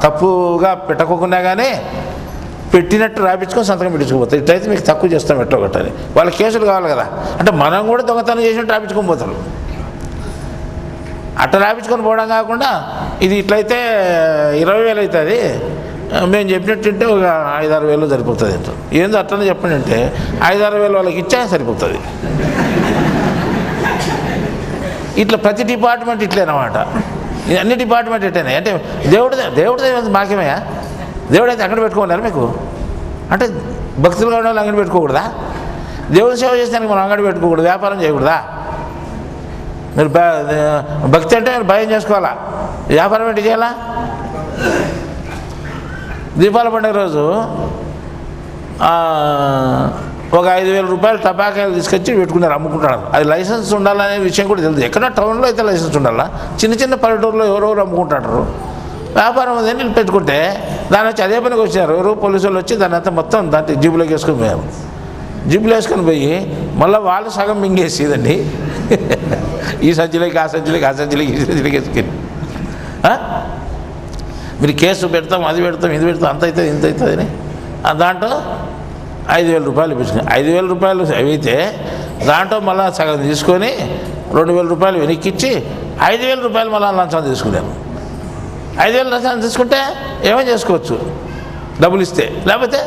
తప్పుగా పెట్టకోకుండా కానీ పెట్టినట్టు రాయించుకొని సంతకం పెట్టించుకోపోతారు. ఇట్లయితే మీకు తక్కువ చేస్తాం ఎట్టో ఒకటని. వాళ్ళ కేసులు కావాలి కదా. అంటే మనం కూడా దొంగతనం చేసినట్టు రాయించుకొని పోతారు. అట్లా రాయించుకొని పోవడం కాకుండా ఇది ఇట్లయితే 20,000 అవుతుంది, మేము చెప్పినట్టుంటే ఒక 5-6 వేలు సరిపోతుంది అంటారు. ఏందో అట్లనే చెప్పండి అంటే 5-6 వేలు వాళ్ళకి ఇచ్చా సరిపోతుంది. ఇట్లా ప్రతి డిపార్ట్మెంట్ ఇట్లేనమాట. అన్ని డిపార్ట్మెంట్ ఎట్టయినాయి అంటే దేవుడిదే మాకేమయ్యా? దేవుడైతే అంగడి పెట్టుకోలేరు మీకు అంటే భక్తులుగా ఉన్న వాళ్ళు అంగడి పెట్టుకోకూడదా? దేవుడి సేవ చేసేదానికి మనం అంగడి పెట్టుకోకూడదు, వ్యాపారం చేయకూడదా? మీరు భక్తి అంటే మీరు భయం చేసుకోవాలా, వ్యాపారం ఏంటి చేయాలా? దీపావళి పండుగ రోజు ఒక 5,000 రూపాయలు టపాకాయలు తీసుకొచ్చి పెట్టుకున్నారు, అమ్ముకుంటున్నారు. అది లైసెన్స్ ఉండాలనే విషయం కూడా తెలియదు. ఎక్కడ టౌన్లో అయితే లైసెన్స్ ఉండాలా, చిన్న చిన్న పల్లెటూరులో ఎవరెవరు అమ్ముకుంటారు. వ్యాపారం అదని పెట్టుకుంటే దాని వచ్చి అదే పనికి వచ్చారు ఎవరు పోలీసు వాళ్ళు వచ్చి దాని అంతా మొత్తం దాంట్లో జీబులోకి వేసుకొని పోయారు. జీబులో వేసుకొని పోయి మళ్ళీ వాళ్ళు సగం మింగేసి ఇదండి ఈ సంచులకి ఆ సంచులకి ఈ సంచులకి వేసుకొని మీరు కేసు పెడతాం, అది పెడతాం, ఇది పెడతాం, అంత అవుతుంది ఇంత అవుతుంది అని దాంట్లో 5,000 రూపాయలు పెంచుకుని 5,000 రూపాయలు అయితే దాంట్లో మళ్ళీ సగం తీసుకొని 2,000 రూపాయలు వెనక్కిచ్చి 5,000 రూపాయలు మళ్ళీ లంచం తీసుకున్నాను. 5,000 లంచం తీసుకుంటే ఏమేం చేసుకోవచ్చు డబ్బులు ఇస్తే. లేకపోతే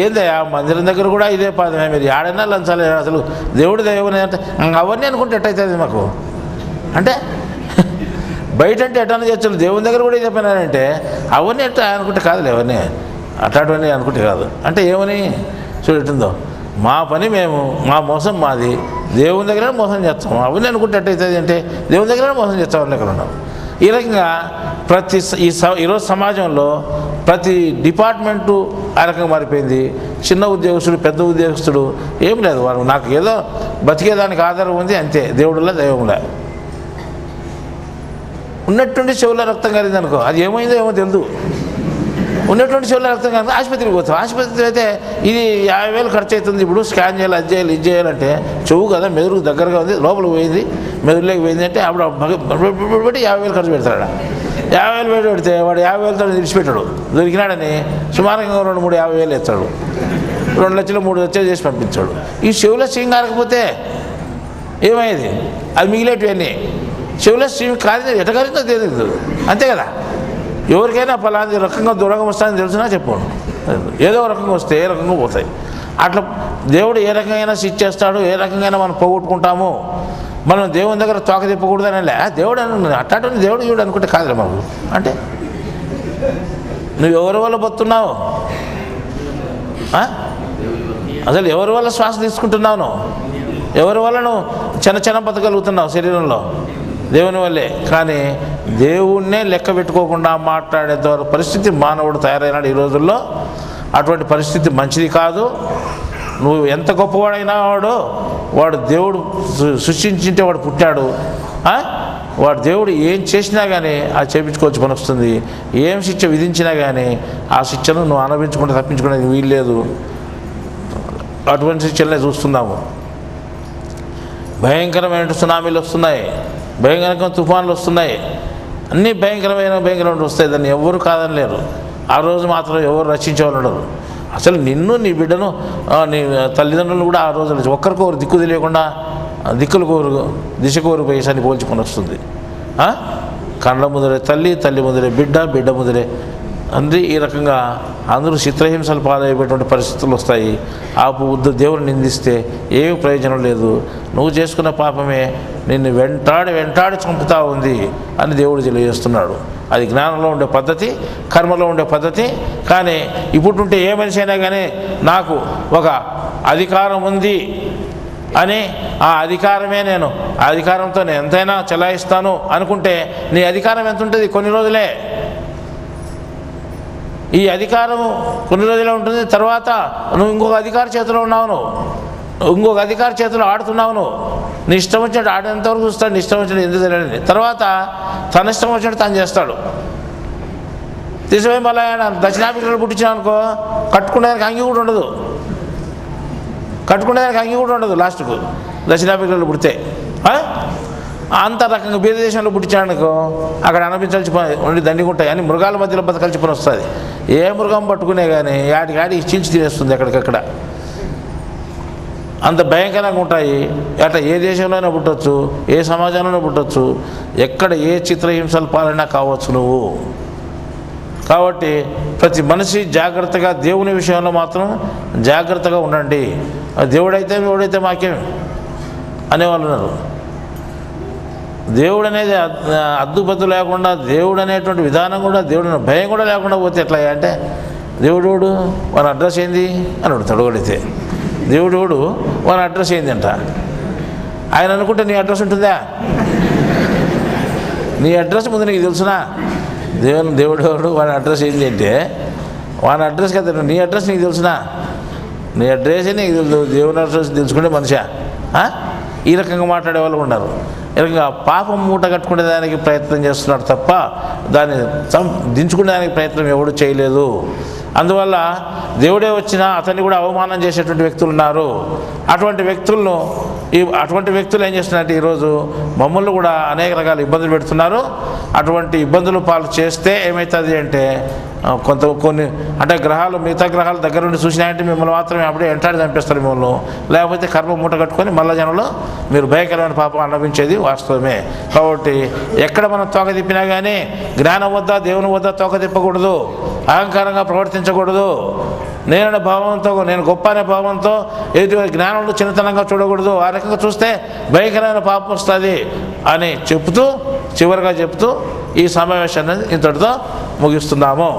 ఏందయ్యా మందిరం దగ్గర కూడా ఇదే పాదమే, మీరు ఏడైనా లంచాలి అసలు దేవుడి దైవం అంటే అవన్నీ అనుకుంటే ఎట్టయితుంది మాకు అంటే బయట అంటే ఎట్టన్నా చేయొచ్చు, దేవుని దగ్గర కూడా ఇదే పని అంటే అవన్నీ ఎట్ట అనుకుంటే కాదులే, అవన్నీ అట్లాంటివన్నీ అనుకుంటే కాదు. అంటే ఏమని చూడుందో మా పని మేము, మా మోసం మాది, దేవుని దగ్గర మోసం చేస్తాం. అవన్నీ అనుకుంటే ఎట్టయితుంది అంటే దేవుని దగ్గర మోసం చేస్తాం అని ఎక్కడ ఉన్నాం. ఈ రకంగా ఈరోజు సమాజంలో ప్రతి డిపార్ట్మెంటు ఆ రకంగా మారిపోయింది. చిన్న ఉద్యోగస్తుడు, పెద్ద ఉద్యోగస్తుడు ఏం లేదు, వాడు నాకు ఏదో బతికేదానికి ఆధారం ఉంది అంతే, దేవుడులా దైవంలా. ఉన్నట్టుండి చెవుల రక్తం కారింది అనుకో, అది ఏమైందో ఏమో తెలియదు. ఉన్నటువంటి చెవుల రక్తం కనుక ఆసుపత్రికి పోతాం. ఆసుపత్రి అయితే ఇది 50,000 ఖర్చు అవుతుంది, ఇప్పుడు స్కాన్ చేయాలి, అది చేయాలి, ఇది చేయాలంటే చెవు కదా మెదురుకు దగ్గరగా ఉంది, లోపలికి పోయింది, మెదురులోకి పోయింది అంటే అప్పుడు పెట్టి 50,000 ఖర్చు పెడతాడు. 50,000 పెడితే వాడు 50,000తో విడిచిపెట్టాడు, దొరికినాడని సుమారుగా 2-3 50,000 ఇస్తాడు, 2 లక్షలు 3 లక్షలు చేసి పంపించాడు. ఈ చెవుల స్ట్రింగ్ కారకపోతే ఏమయ్యేది? అది మిగిలేటివన్నీ చెవుల స్ట్రింగ్ కాదు, ఎట కారిందో తెలియదు అంతే కదా. ఎవరికైనా పలాంటి రకంగా దూరంగా వస్తాయని తెలిసినా చెప్పండి, ఏదో రకంగా వస్తే ఏ రకంగా పోతాయి. అట్లా దేవుడు ఏ రకంగా శిక్ష చేస్తాడు, ఏ రకంగా మనం పోగొట్టుకుంటాము. మనం దేవుని దగ్గర తోక తిప్పకూడదని దేవుడు అట్లాంటి దేవుడు చూడు అనుకుంటే కాదులే మాకు. అంటే నువ్వు ఎవరి వల్ల బతున్నావు, అసలు ఎవరి వల్ల శ్వాస తీసుకుంటున్నావు, నువ్వు ఎవరి వల్ల నువ్వు చిన్న బతకగలుగుతున్నావు శరీరంలో, దేవుని వల్లే. కానీ దేవుణ్ణే లెక్క పెట్టుకోకుండా మాట్లాడే పరిస్థితి మానవుడు తయారైనాడు ఈ రోజుల్లో. అటువంటి పరిస్థితి మంచిది కాదు. నువ్వు ఎంత గొప్పవాడైనా వాడు దేవుడు సృష్టించింటే వాడు పుట్టాడు, వాడు దేవుడు ఏం చేసినా కానీ అది చేయించుకోవచ్చు పని వస్తుంది. ఏం శిక్ష విధించినా కానీ ఆ శిక్షను నువ్వు అనుభవించుకుంటే తప్పించుకునేది వీల్లేదు. అటువంటి శిక్షలనే చూస్తున్నాము. భయంకరమైన సునామీలు వస్తున్నాయి, భయంకరమైన తుఫాన్లు వస్తున్నాయి, అన్నీ భయంకరమైన వస్తాయి. దాన్ని ఎవరు కాదని లేరు. ఆ రోజు మాత్రం ఎవరు రక్షించేవాళ్ళు ఉండరు. అసలు నిన్ను, నీ బిడ్డను, నీ తల్లిదండ్రులు కూడా ఆ రోజు ఒక్కరికొకరు దిక్కు తెలియకుండా దిక్కులు కోరు దిశ కోరు పోయేసాన్ని పోల్చుకొని వస్తుంది. కండ్ల ముదిరే తల్లి, తల్లి ముదిరే బిడ్డ, బిడ్డ ముదిరే తండ్రి. ఈ రకంగా అందరూ చిత్రహింసలు పాలయ్యేటువంటి పరిస్థితులు వస్తాయి. దేవుని నిందిస్తే ఏమీ ప్రయోజనం లేదు. నువ్వు చేసుకున్న పాపమే నిన్ను వెంటాడి చంపుతా ఉంది అని దేవుడు తెలియజేస్తున్నాడు. అది జ్ఞానంలో ఉండే పద్ధతి, కర్మలో ఉండే పద్ధతి. కానీ ఇప్పుడుంటే ఏ మనిషి అయినా కానీ నాకు ఒక అధికారం ఉంది అని ఆ అధికారమే నేను అధికారంతో నేను ఎంతైనా చెలాయిస్తాను అనుకుంటే నీ అధికారం ఎంత ఉంటుంది? కొన్ని రోజులే. ఈ అధికారం కొన్ని రోజులే ఉంటుంది. తర్వాత నువ్వు ఇంకొక అధికార చేతిలో ఉన్నావు, ఇంకొక అధికార చేతిలో ఆడుతున్నావు. నీ ఇష్టం వచ్చినట్టు ఆడేంతవరకు చూస్తాడు, నీ ఇష్టం వచ్చినట్టు ఎందుకు తెలియని. తర్వాత తన ఇష్టం వచ్చినట్టు తను చేస్తాడు. తీసుకుపోయి మళ్ళీ ఆయన దక్షిణాఫ్రికాలో పుట్టించాను అనుకో, కట్టుకునేదానికి అంగి కూడా ఉండదు. లాస్ట్కు దక్షిణాఫ్రికాలో పుడితే అంత రకంగా బీద దేశంలో పుట్టించాడనుకో, అక్కడ అనిపించాల్సి ఉండి దండిగుంటాయి అని మృగాల మధ్యలో బతకాల్సి పని వస్తుంది. ఏ మృగం పట్టుకునే కానీ యాడికి చించి తినేస్తుంది ఎక్కడికక్కడ. అంత భయంకరంగా ఉంటాయి. అట్లా ఏ దేశంలోనే పుట్టవచ్చు, ఏ సమాజంలోనే పుట్టవచ్చు, ఎక్కడ ఏ చిత్రహింసల పాలన కావచ్చు నువ్వు. కాబట్టి ప్రతి మనిషి జాగ్రత్తగా దేవుని విషయంలో మాత్రం జాగ్రత్తగా ఉండండి. దేవుడైతే మాకేం అనేవాళ్ళు ఉన్నారు. దేవుడు అనేది అద్దుపద్దు లేకుండా, దేవుడు అనేటువంటి విధానం కూడా, దేవుడిని భయం కూడా లేకుండా పోతే ఎట్లా అంటే, దేవుడు వాని అడ్రస్ ఏంది అని అడుగుతాడు. అడిగితే దేవుడు వాని అడ్రస్ ఏంది అంట. ఆయన అనుకుంటే నీ అడ్రస్ ఉంటుందా? నీ అడ్రస్ ముందు నీకు తెలుసునా? దేవుడు వాని అడ్రస్ ఏంటి అంటే, వాని అడ్రస్ కదా, నీ అడ్రస్ నీకు తెలుసునా? నీ అడ్రస్ నీకు తెలుసు. దేవుని అడ్రస్ తెలుసుకుంటే మనిషా? ఈ రకంగా మాట్లాడే వాళ్ళు ఉన్నారు. ఈ రకంగా పాపం మూట కట్టుకునే దానికి ప్రయత్నం చేస్తున్నాడు తప్ప దాన్ని దించుకునే దానికి ప్రయత్నం ఎవడు చేయలేదు. అందువల్ల దేవుడే వచ్చినా అతన్ని కూడా అవమానం చేసేటువంటి వ్యక్తులు ఉన్నారు. అటువంటి వ్యక్తులు ఏం చేస్తున్నారంటే ఈరోజు మమ్మల్ని కూడా అనేక రకాల ఇబ్బందులు పెడుతున్నారు. అటువంటి ఇబ్బందులు పాలు చేస్తే ఏమవుతుంది అంటే, కొన్ని అంటే మిగతా గ్రహాలు దగ్గర నుండి చూసినాయంటే మిమ్మల్ని మాత్రమే అప్పుడే ఎంటాడి చంపేస్తారు మిమ్మల్ని. లేకపోతే కర్మ మూట కట్టుకొని మళ్ళా జనంలో మీరు భయంకరమైన పాపం అనుభవించేది వాస్తవమే. కాబట్టి ఎక్కడ మనం తోక తిప్పినా కానీ జ్ఞానం వద్ద, దేవుని వద్ద తోక తిప్పకూడదు, అహంకారంగా ప్రవర్తించకూడదు, నేననే భావంతో, నేను గొప్ప అనే భావంతో ఎదుటి జ్ఞానంలో చిన్నతనంగా చూడకూడదు. ఆ రకంగా చూస్తే భయంకరమైన పాపం వస్తుంది అని చివరిగా చెప్తూ ఈ సమావేశాన్ని ఇంతటితో ముగిస్తున్నాము.